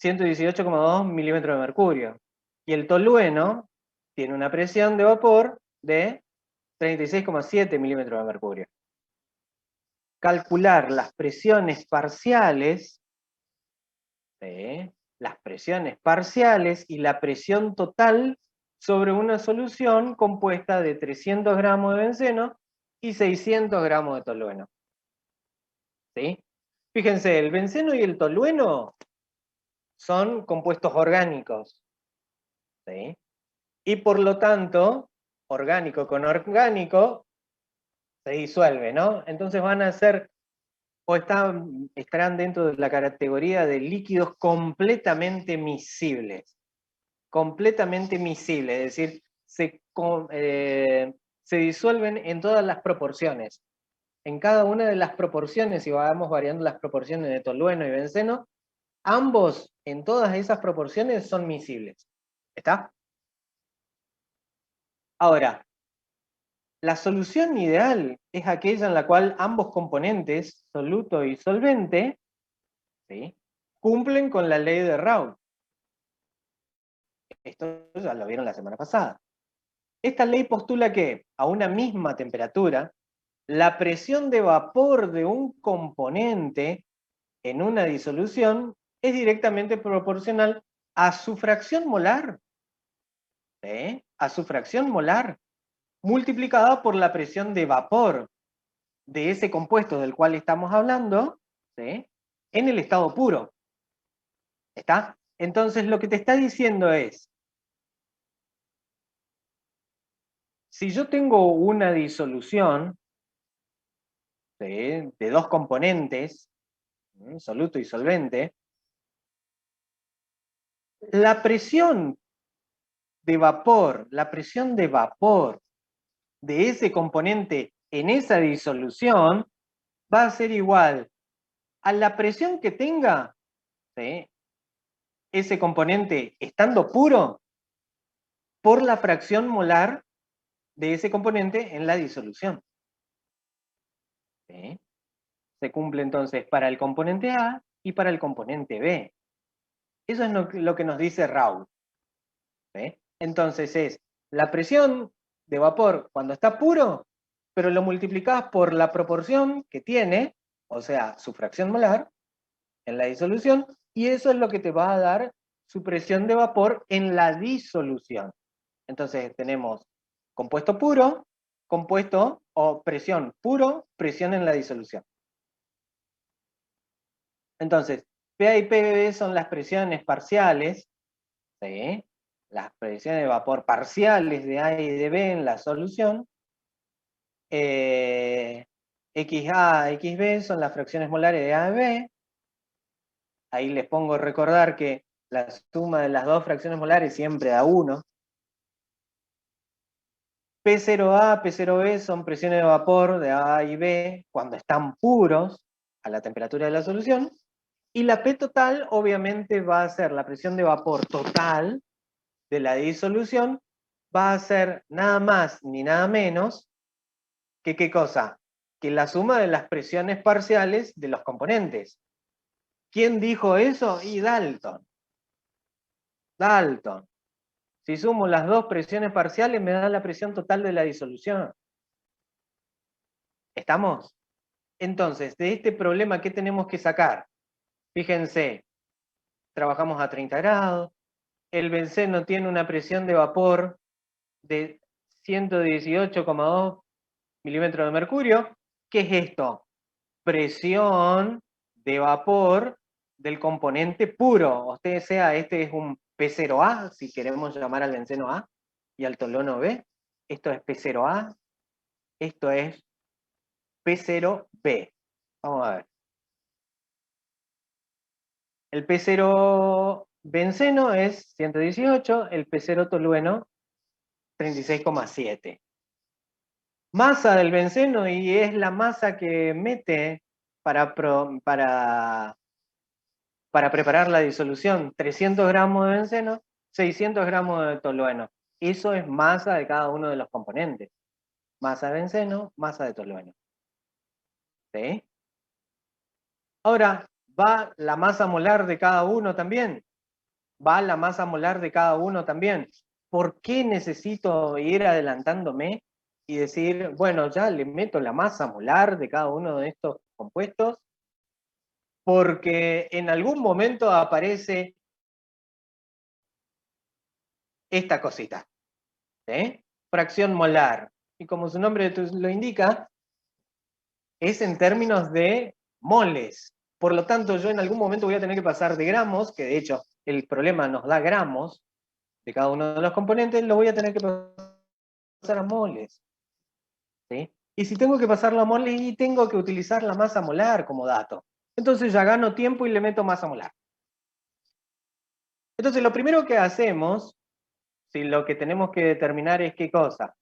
118,2 milímetros de mercurio. Y el tolueno tiene una presión de vapor de 36,7 milímetros de mercurio. Calcular las presiones parciales, ¿sí? Las presiones parciales y la presión total sobre una solución compuesta de 300 gramos de benceno y 600 gramos de tolueno. ¿Sí? Fíjense, el benceno y el tolueno son compuestos orgánicos. ¿Sí? Y por lo tanto, orgánico con orgánico se disuelve, ¿no? Entonces van a ser, o estarán dentro de la categoría de líquidos completamente miscibles. Completamente miscibles, es decir, se disuelven en todas las proporciones. En cada una de las proporciones, si vamos variando las proporciones de tolueno y benceno, ambos en todas esas proporciones son miscibles. ¿Está? Ahora, la solución ideal es aquella en la cual ambos componentes, soluto y solvente, ¿sí?, cumplen con la ley de Raoult. Esto ya lo vieron la semana pasada. Esta ley postula que, a una misma temperatura, la presión de vapor de un componente en una disolución es directamente proporcional a su fracción molar. ¿Sí? A su fracción molar, multiplicada por la presión de vapor de ese compuesto del cual estamos hablando, ¿sí?, en el estado puro. ¿Está? Entonces lo que te está diciendo es, si yo tengo una disolución, ¿sí?, de dos componentes, soluto y solvente, la presión de vapor de ese componente en esa disolución va a ser igual a la presión que tenga, ¿sí?, ese componente estando puro por la fracción molar de ese componente en la disolución. ¿Sí? Se cumple entonces para el componente A y para el componente B. Eso es lo que nos dice Raoult. ¿Sí? Entonces es la presión de vapor cuando está puro, pero lo multiplicás por la proporción que tiene, o sea, su fracción molar, en la disolución, y eso es lo que te va a dar su presión de vapor en la disolución. Entonces tenemos compuesto puro, compuesto o presión puro, presión en la disolución. Entonces, PA y PB son las presiones parciales, ¿sí?, las presiones de vapor parciales de A y de B en la solución, y XA, XB son las fracciones molares de A y B. Ahí les pongo recordar que la suma de las dos fracciones molares siempre da 1. P0A, P0B son presiones de vapor de A y B cuando están puros a la temperatura de la solución. Y la P total obviamente va a ser la presión de vapor total de la disolución, va a ser nada más ni nada menos que ¿qué cosa? Que la suma de las presiones parciales de los componentes. ¿Quién dijo eso? Y Dalton. Dalton. Si sumo las dos presiones parciales me da la presión total de la disolución. ¿Estamos? Entonces, de este problema, ¿qué tenemos que sacar? Fíjense, trabajamos a 30 grados, el benceno tiene una presión de vapor de 118,2 milímetros de mercurio. ¿Qué es esto? Presión de vapor del componente puro. O sea, este es un P0A, si queremos llamar al benceno A, y al tolueno B. Esto es P0A, esto es P0B. Vamos a ver. El P0 benceno es 118, el P0 tolueno 36,7. Masa del benceno, y es la masa que mete para preparar la disolución, 300 gramos de benceno, 600 gramos de tolueno. Eso es masa de cada uno de los componentes. Masa de benceno, masa de tolueno. ¿Sí? Ahora, ¿va la masa molar de cada uno también? ¿Va la masa molar de cada uno también? ¿Por qué necesito ir adelantándome y decir, bueno, ya le meto la masa molar de cada uno de estos compuestos? Porque en algún momento aparece esta cosita, ¿sí? Fracción molar. Y como su nombre lo indica, es en términos de moles. Por lo tanto, yo en algún momento voy a tener que pasar de gramos, que de hecho el problema nos da gramos de cada uno de los componentes, lo voy a tener que pasar a moles. ¿Sí? Y si tengo que pasarlo a moles, y tengo que utilizar la masa molar como dato. Entonces ya gano tiempo y le meto masa molar. Entonces lo primero que hacemos, si lo que tenemos que determinar es ¿qué cosa?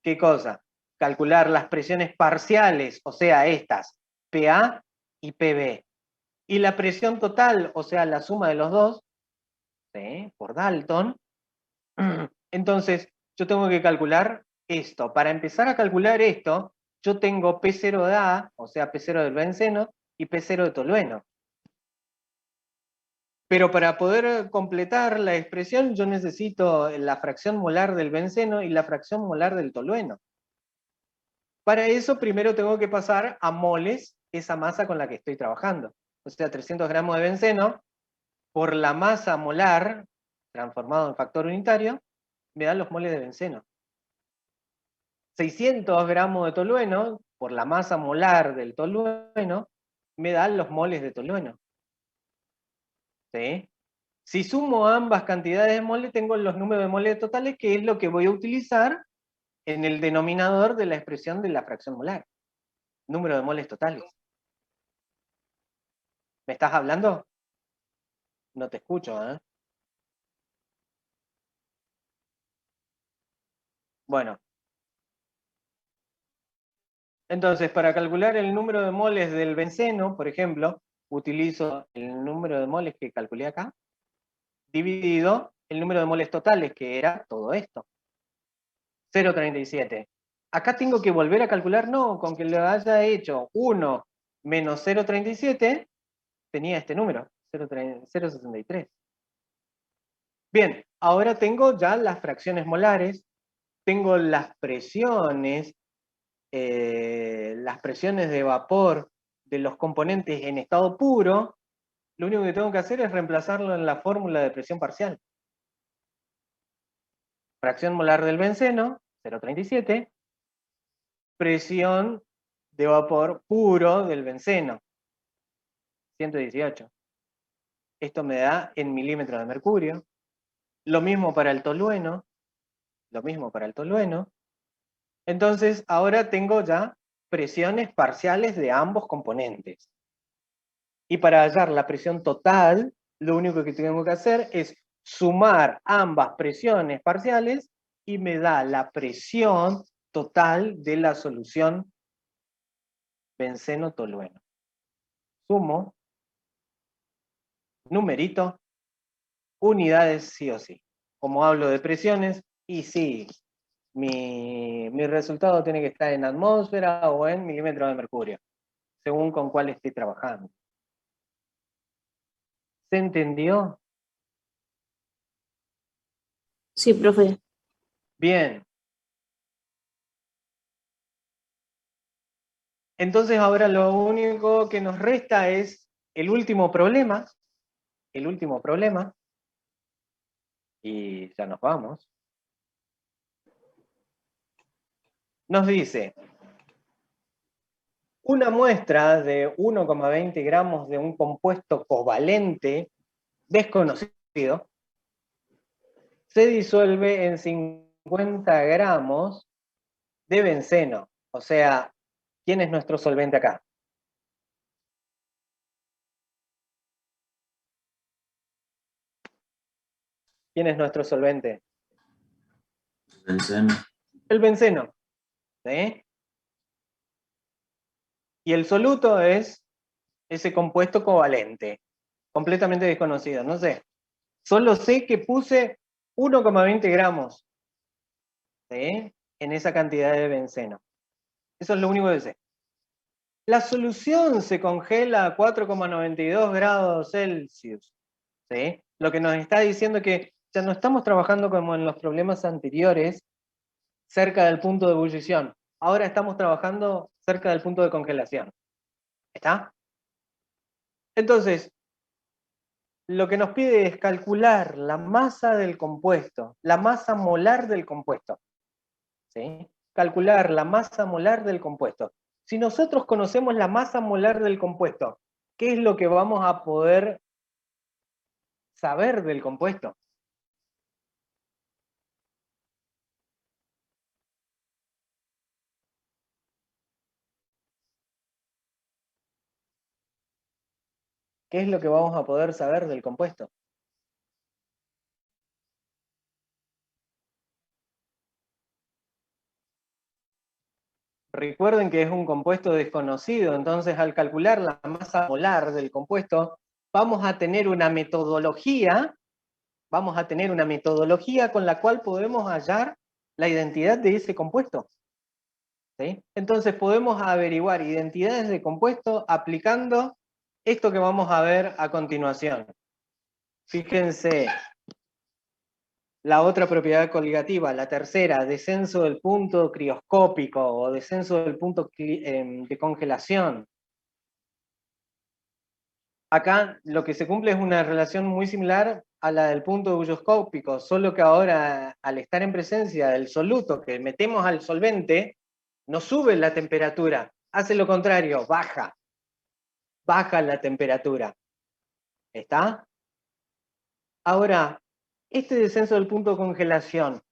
¿Qué cosa? Calcular las presiones parciales, o sea, estas, PA y PB. Y la presión total, o sea, la suma de los dos, ¿sí? Por Dalton. Entonces, yo tengo que calcular esto. Para empezar a calcular esto, yo tengo P0 de A, o sea, P0 del benceno, y P0 de tolueno. Pero para poder completar la expresión, yo necesito la fracción molar del benceno y la fracción molar del tolueno. Para eso, primero tengo que pasar a moles esa masa con la que estoy trabajando. O sea, 300 gramos de benceno por la masa molar, transformado en factor unitario, me da los moles de benceno. 600 gramos de tolueno, por la masa molar del tolueno, me dan los moles de tolueno. ¿Sí? Si sumo ambas cantidades de moles, tengo los números de moles totales, que es lo que voy a utilizar en el denominador de la expresión de la fracción molar. Número de moles totales. ¿Me estás hablando? No te escucho, ¿eh? Bueno. Entonces, para calcular el número de moles del benceno, por ejemplo, utilizo el número de moles que calculé acá, dividido el número de moles totales, que era todo esto. 0,37. Acá tengo que volver a calcular, no, con que lo haya hecho 1 menos 0,37, tenía este número, 0,63. Bien, ahora tengo ya las fracciones molares, tengo las presiones de vapor de los componentes en estado puro. Lo único que tengo que hacer es reemplazarlo en la fórmula de presión parcial. Fracción molar del benceno, 0,37. Presión de vapor puro del benceno, 118. Esto me da en milímetros de mercurio. Lo mismo para el tolueno. Lo mismo para el tolueno. Entonces, ahora tengo ya presiones parciales de ambos componentes. Y para hallar la presión total, lo único que tengo que hacer es sumar ambas presiones parciales y me da la presión total de la solución benceno-tolueno. Sumo, numerito, unidades sí o sí. Como hablo de presiones, y sí, mi resultado tiene que estar en atmósfera o en milímetros de mercurio, según con cuál estoy trabajando. ¿Se entendió?
Sí, profe.
Bien. Entonces ahora lo único que nos resta es el último problema, y ya nos vamos. Nos dice, una muestra de 1,20 gramos de un compuesto covalente desconocido se disuelve en 50 gramos de benceno. O sea, ¿quién es nuestro solvente acá? ¿Quién es nuestro solvente?
Benceno.
El benceno. ¿Sí? Y el soluto es ese compuesto covalente, completamente desconocido. No sé. Solo sé que puse 1,20 gramos, ¿sí?, en esa cantidad de benceno. Eso es lo único que sé. La solución se congela a 4,92 grados Celsius. ¿Sí? Lo que nos está diciendo que ya no estamos trabajando como en los problemas anteriores, cerca del punto de ebullición. Ahora estamos trabajando cerca del punto de congelación. ¿Está? Entonces, lo que nos pide es calcular la masa del compuesto, la masa molar del compuesto. ¿Sí? Calcular la masa molar del compuesto. Si nosotros conocemos la masa molar del compuesto, ¿qué es lo que vamos a poder saber del compuesto? ¿Qué es lo que vamos a poder saber del compuesto? Recuerden que es un compuesto desconocido, entonces al calcular la masa molar del compuesto, vamos a tener una metodología con la cual podemos hallar la identidad de ese compuesto. ¿Sí? Entonces podemos averiguar identidades de compuesto aplicando esto que vamos a ver a continuación. Fíjense, la otra propiedad coligativa, la tercera, descenso del punto crioscópico o descenso del punto de congelación. Acá lo que se cumple es una relación muy similar a la del punto ebulloscópico, solo que ahora, al estar en presencia del soluto que metemos al solvente, no sube la temperatura, hace lo contrario, baja la temperatura. ¿Está? Ahora, este descenso del punto de congelación,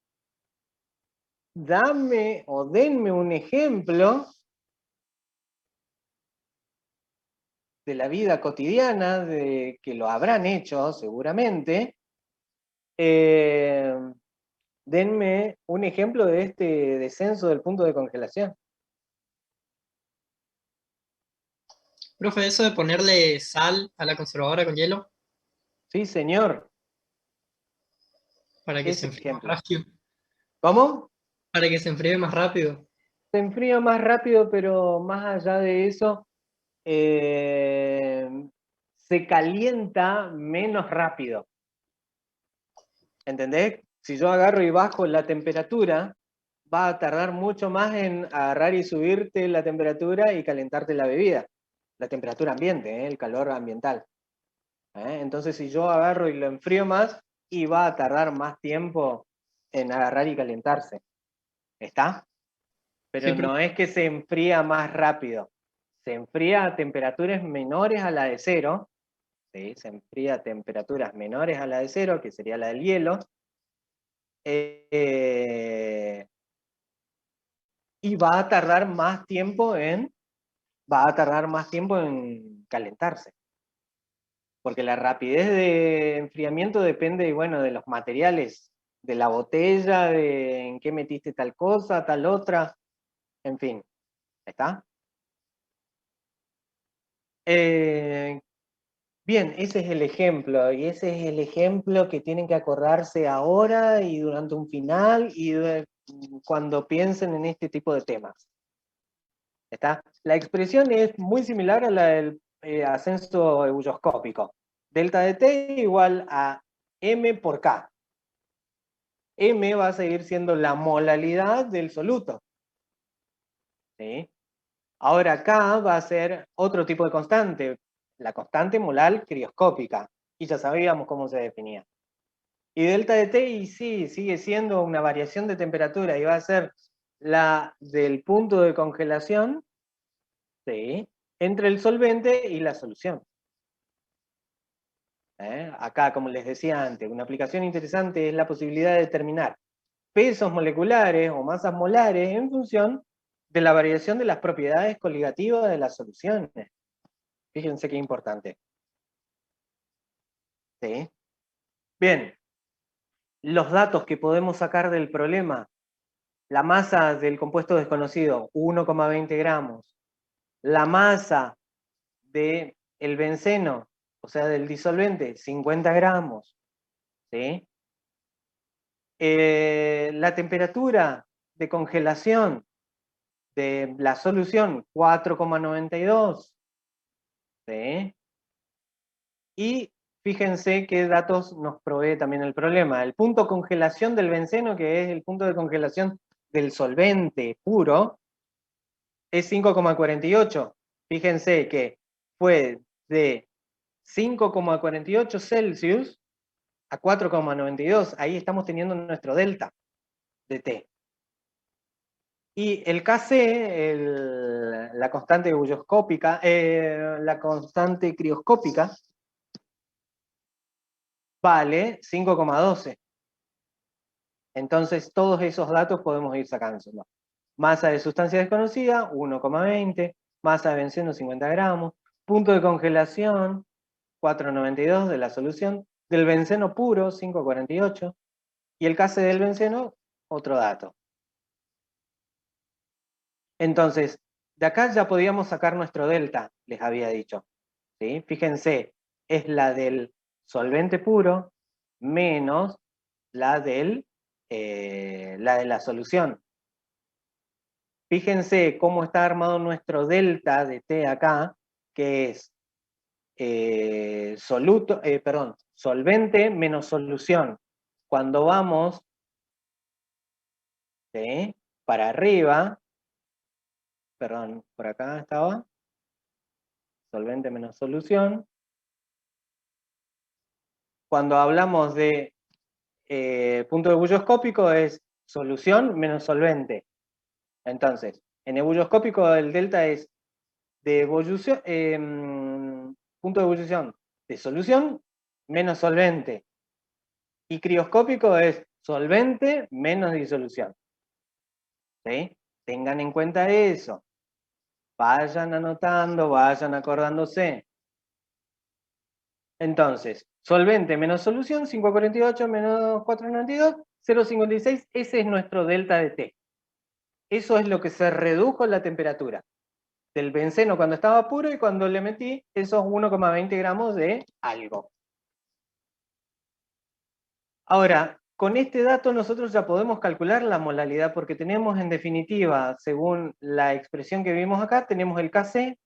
denme un ejemplo de la vida cotidiana, de que lo habrán hecho seguramente. Denme un ejemplo de este descenso del punto de congelación.
Profe, eso de ponerle sal a la conservadora con hielo.
Sí, señor.
Para que se enfríe más rápido.
¿Cómo?
Para que se enfríe más rápido.
Se enfría más rápido, pero más allá de eso, se calienta menos rápido. ¿Entendés? Si yo agarro y bajo la temperatura, va a tardar mucho más en agarrar y subirte la temperatura y calentarte la bebida. La temperatura ambiente, el calor ambiental. Entonces si yo agarro y lo enfrío más, y va a tardar más tiempo en agarrar y calentarse. ¿Está? Pero
Sí,
no es que se enfría más rápido. Se enfría a temperaturas menores a la de cero. ¿Sí? Se enfría a temperaturas menores a la de cero, que sería la del hielo. y va a tardar más tiempo en calentarse. Porque la rapidez de enfriamiento depende, bueno, de los materiales, de la botella, de en qué metiste tal cosa, tal otra, en fin. ¿Está? Bien, ese es el ejemplo, y ese es el ejemplo que tienen que acordarse ahora y durante un final y cuando piensen en este tipo de temas. ¿Está? La expresión es muy similar a la del ascenso ebullioscópico. Delta de T igual a M por K. M va a seguir siendo la molalidad del soluto. ¿Sí? Ahora K va a ser otro tipo de constante, la constante molar crioscópica, y ya sabíamos cómo se definía. Y delta de T, y sí, sigue siendo una variación de temperatura, y va a ser la del punto de congelación, ¿sí?, entre el solvente y la solución. Acá, como les decía antes, una aplicación interesante es la posibilidad de determinar pesos moleculares o masas molares en función de la variación de las propiedades coligativas de las soluciones. Fíjense qué importante. ¿Sí? Bien, los datos que podemos sacar del problema. La masa del compuesto desconocido, 1,20 gramos. La masa del benceno, o sea, del disolvente, 50 gramos. ¿Sí? La temperatura de congelación de la solución, 4,92. ¿Sí? Y fíjense qué datos nos provee también el problema. El punto de congelación del benceno, que es el punto de congelación del solvente puro, es 5,48. Fíjense que fue de 5,48 Celsius a 4,92. Ahí estamos teniendo nuestro delta de T. Y el Kc, la constante ebullioscópica, la constante crioscópica, vale 5,12. Entonces todos esos datos podemos ir sacándolos. Masa de sustancia desconocida, 1,20. Masa de benceno, 50 gramos. Punto de congelación, 4,92 de la solución. Del benceno puro, 5,48. Y el Kc del benceno, otro dato. Entonces, de acá ya podíamos sacar nuestro delta, les había dicho. ¿Sí? Fíjense, es la del solvente puro menos la de la solución. Fíjense cómo está armado nuestro delta de T acá, que es solvente menos solución. Cuando vamos, ¿sí?, para arriba, perdón, por acá estaba, solvente menos solución. Cuando hablamos de punto ebullioscópico es solución menos solvente. Entonces, en ebullioscópico el delta es de ebullición, punto de ebullición de solución menos solvente. Y crioscópico es solvente menos disolución. ¿Sí? Tengan en cuenta eso. Vayan anotando, vayan acordándose. Entonces, solvente menos solución, 5,48 menos 4,92, 0,56, ese es nuestro delta de T. Eso es lo que se redujo la temperatura del benceno cuando estaba puro y cuando le metí esos 1,20 gramos de algo. Ahora, con este dato nosotros ya podemos calcular la molalidad porque tenemos en definitiva, según la expresión que vimos acá, tenemos el Kc,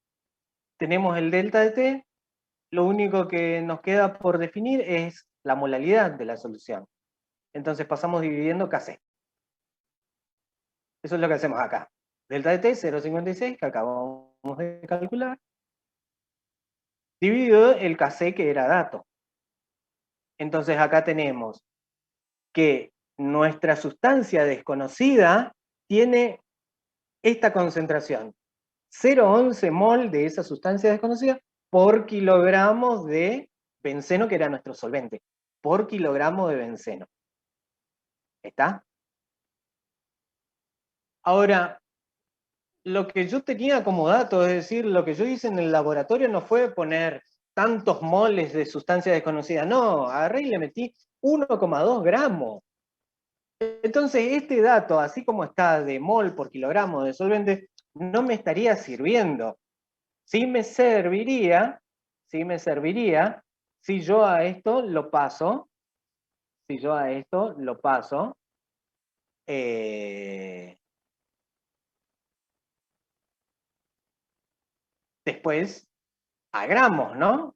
tenemos el delta de T, lo único que nos queda por definir es la molalidad de la solución. Entonces pasamos dividiendo Kc. Eso es lo que hacemos acá. Delta de T, 0,56, que acabamos de calcular, dividido el Kc que era dato. Entonces acá tenemos que nuestra sustancia desconocida tiene esta concentración. 0,11 mol de esa sustancia desconocida por kilogramos de benceno, que era nuestro solvente. Por kilogramo de benceno. ¿Está? Ahora, lo que yo tenía como dato, es decir, lo que yo hice en el laboratorio no fue poner tantos moles de sustancia desconocida, no, agarré y le metí 1,2 gramos. Entonces, este dato, así como está de mol por kilogramo de solvente, no me estaría sirviendo. Sí me serviría si yo a esto lo paso, después a gramos, ¿no?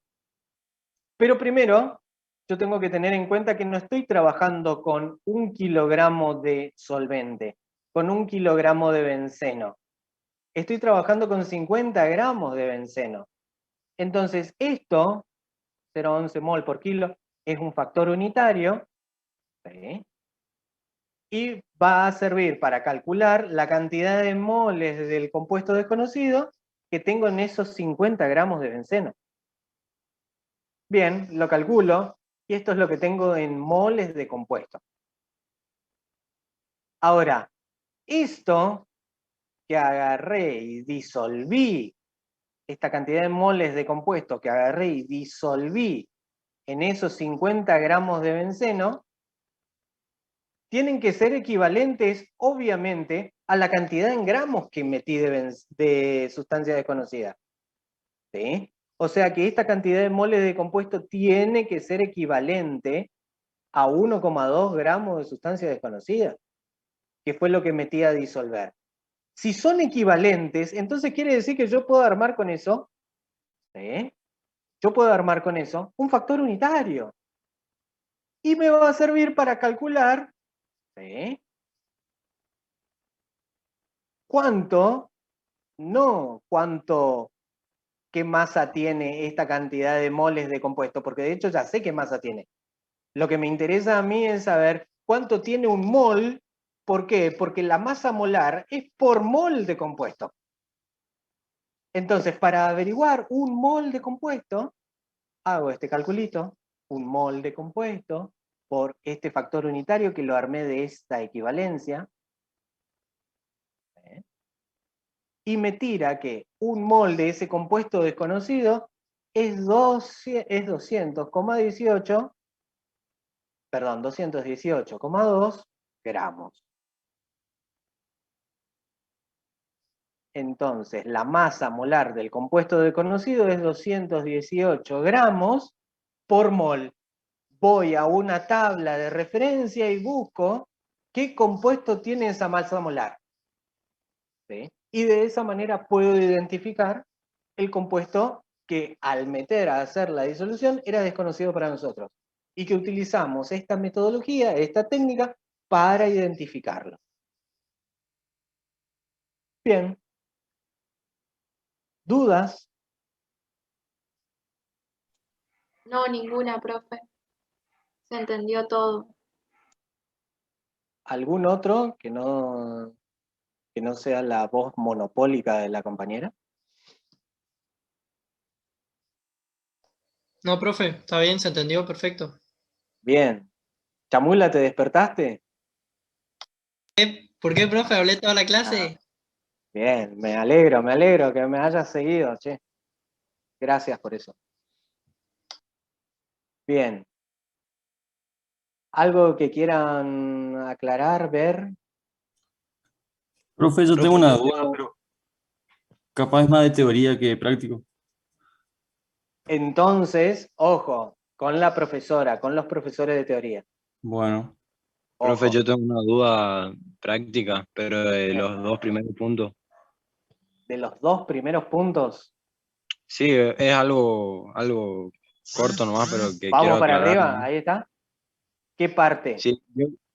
Pero primero, yo tengo que tener en cuenta que no estoy trabajando con 1 kilogramo de solvente, con 1 kilogramo de benceno. Estoy trabajando con 50 gramos de benceno. Entonces, esto, 0,11 mol por kilo, es un factor unitario, ¿sí? Y va a servir para calcular la cantidad de moles del compuesto desconocido que tengo en esos 50 gramos de benceno. Bien, lo calculo, y esto es lo que tengo en moles de compuesto. Ahora, esto que agarré y disolví, esta cantidad de moles de compuesto que agarré y disolví en esos 50 gramos de benceno, tienen que ser equivalentes, obviamente, a la cantidad en gramos que metí de sustancia desconocida. ¿Sí? O sea que esta cantidad de moles de compuesto tiene que ser equivalente a 1,2 gramos de sustancia desconocida, que fue lo que metí a disolver. Si son equivalentes, entonces quiere decir que yo puedo armar con eso, ¿sí? Yo puedo armar con eso un factor unitario. Y me va a servir para calcular, ¿sí? Qué masa tiene esta cantidad de moles de compuesto, porque de hecho ya sé qué masa tiene. Lo que me interesa a mí es saber cuánto tiene un mol. ¿Por qué? Porque la masa molar es por mol de compuesto. Entonces, para averiguar un mol de compuesto, hago este calculito, un mol de compuesto, por este factor unitario que lo armé de esta equivalencia, y me tira que un mol de ese compuesto desconocido es 218,2 gramos. Entonces, la masa molar del compuesto desconocido es 218 gramos por mol. Voy a una tabla de referencia y busco qué compuesto tiene esa masa molar. ¿Sí? Y de esa manera puedo identificar el compuesto que al meter a hacer la disolución era desconocido para nosotros. Y que utilizamos esta metodología, esta técnica, para identificarlo. Bien. ¿Dudas?
No, ninguna, profe. Se entendió todo.
¿Algún otro que no sea la voz monopólica de la compañera?
No, profe, está bien, se entendió perfecto.
Bien. Chamula, ¿te despertaste?
¿Por qué, profe? Hablé toda la clase.
Bien, me alegro que me hayas seguido, che. Gracias por eso. Bien. ¿Algo que quieran aclarar, ver?
Profe, yo tengo una duda, pero capaz es más de teoría que práctico.
Entonces, ojo, con la profesora, con los profesores de teoría.
Bueno.
Profe, yo tengo una duda práctica, pero de los 2 primeros puntos.
¿De los 2 primeros puntos?
Sí, es algo corto nomás, pero que
Vamos
quiero
para
aclarar.
arriba, ahí está. ¿Qué parte?
Sí,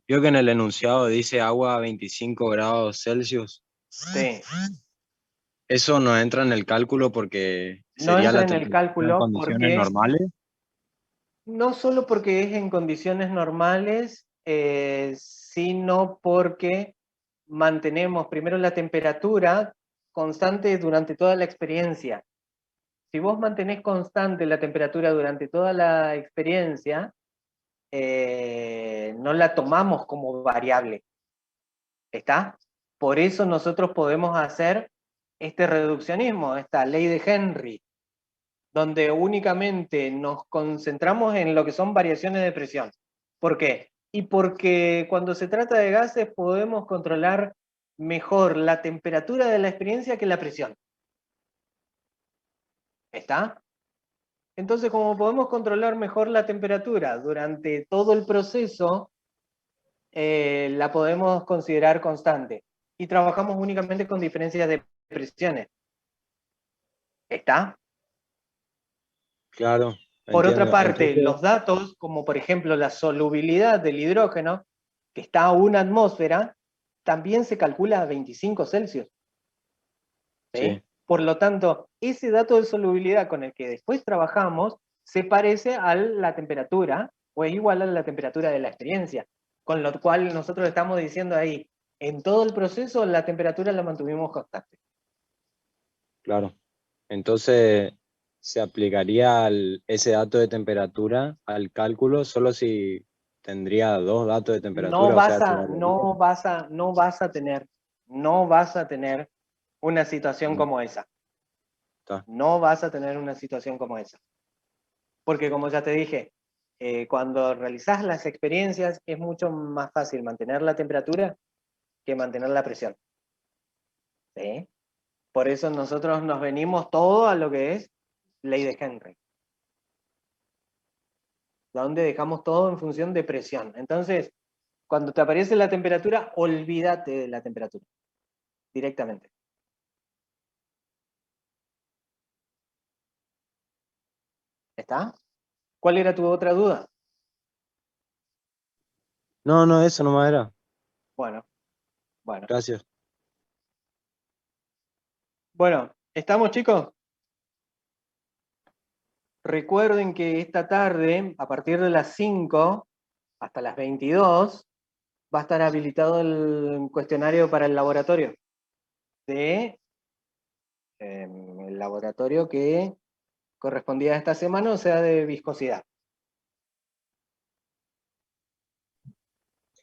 yo que en el enunciado dice agua a 25 grados Celsius.
Sí.
Eso no entra en el cálculo porque
No
sería
entra
la
en el
temperatura en
cálculo
condiciones
porque
normales.
no solo porque es en condiciones normales, sino porque mantenemos primero la temperatura constante durante toda la experiencia. Si vos mantenés constante la temperatura durante toda la experiencia, no la tomamos como variable. ¿Está? Por eso nosotros podemos hacer este reduccionismo, esta ley de Henry, donde únicamente nos concentramos en lo que son variaciones de presión. ¿Por qué? Y porque cuando se trata de gases podemos controlar mejor la temperatura de la experiencia que la presión. ¿Está? Entonces, como podemos controlar mejor la temperatura durante todo el proceso, la podemos considerar constante. Y trabajamos únicamente con diferencias de presiones. ¿Está?
Claro.
Por otra
entiendo.
parte,
Entonces,
los datos, como por ejemplo la solubilidad del hidrógeno, que está a 1 atmósfera, también se calcula a 25 Celsius. ¿Sí?
sí,
Por lo tanto, ese dato de solubilidad con el que después trabajamos se parece a la temperatura, o es igual a la temperatura de la experiencia. Con lo cual nosotros estamos diciendo ahí, en todo el proceso la temperatura la mantuvimos constante.
claro. Entonces, se aplicaría ese dato de temperatura al cálculo solo si tendría dos datos de temperatura.
No
o sea,
vas
si
a, no vas a, no vas a tener, no vas a tener una situación como esa.
Está.
No vas a tener una situación como esa. Porque como ya te dije, cuando realizás las experiencias es mucho más fácil mantener la temperatura que mantener la presión. ¿Sí? Por eso nosotros nos venimos todo a lo que es ley de Henry. Donde dejamos todo en función de presión. Entonces, cuando te aparece la temperatura, olvídate de la temperatura. Directamente. ¿Está? ¿Cuál era tu otra duda?
No, eso nomás era.
Bueno.
Gracias.
Bueno, ¿estamos, chicos? Recuerden que esta tarde, a partir de las 5 hasta las 22, va a estar habilitado el cuestionario para el laboratorio. El laboratorio que correspondía a esta semana, o sea, de viscosidad.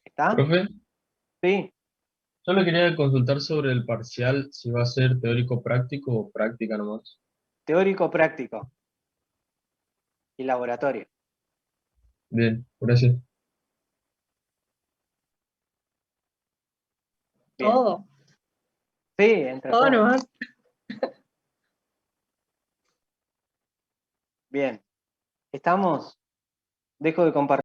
¿Está?
Profe,
Sí.
solo quería consultar sobre el parcial, si va a ser teórico práctico o práctica nomás.
Teórico práctico. Y laboratorio.
Bien, gracias.
Bien.
Todo.
Sí, entre
Todo
todos.
nomás.
Bien. ¿Estamos? Dejo de compartir.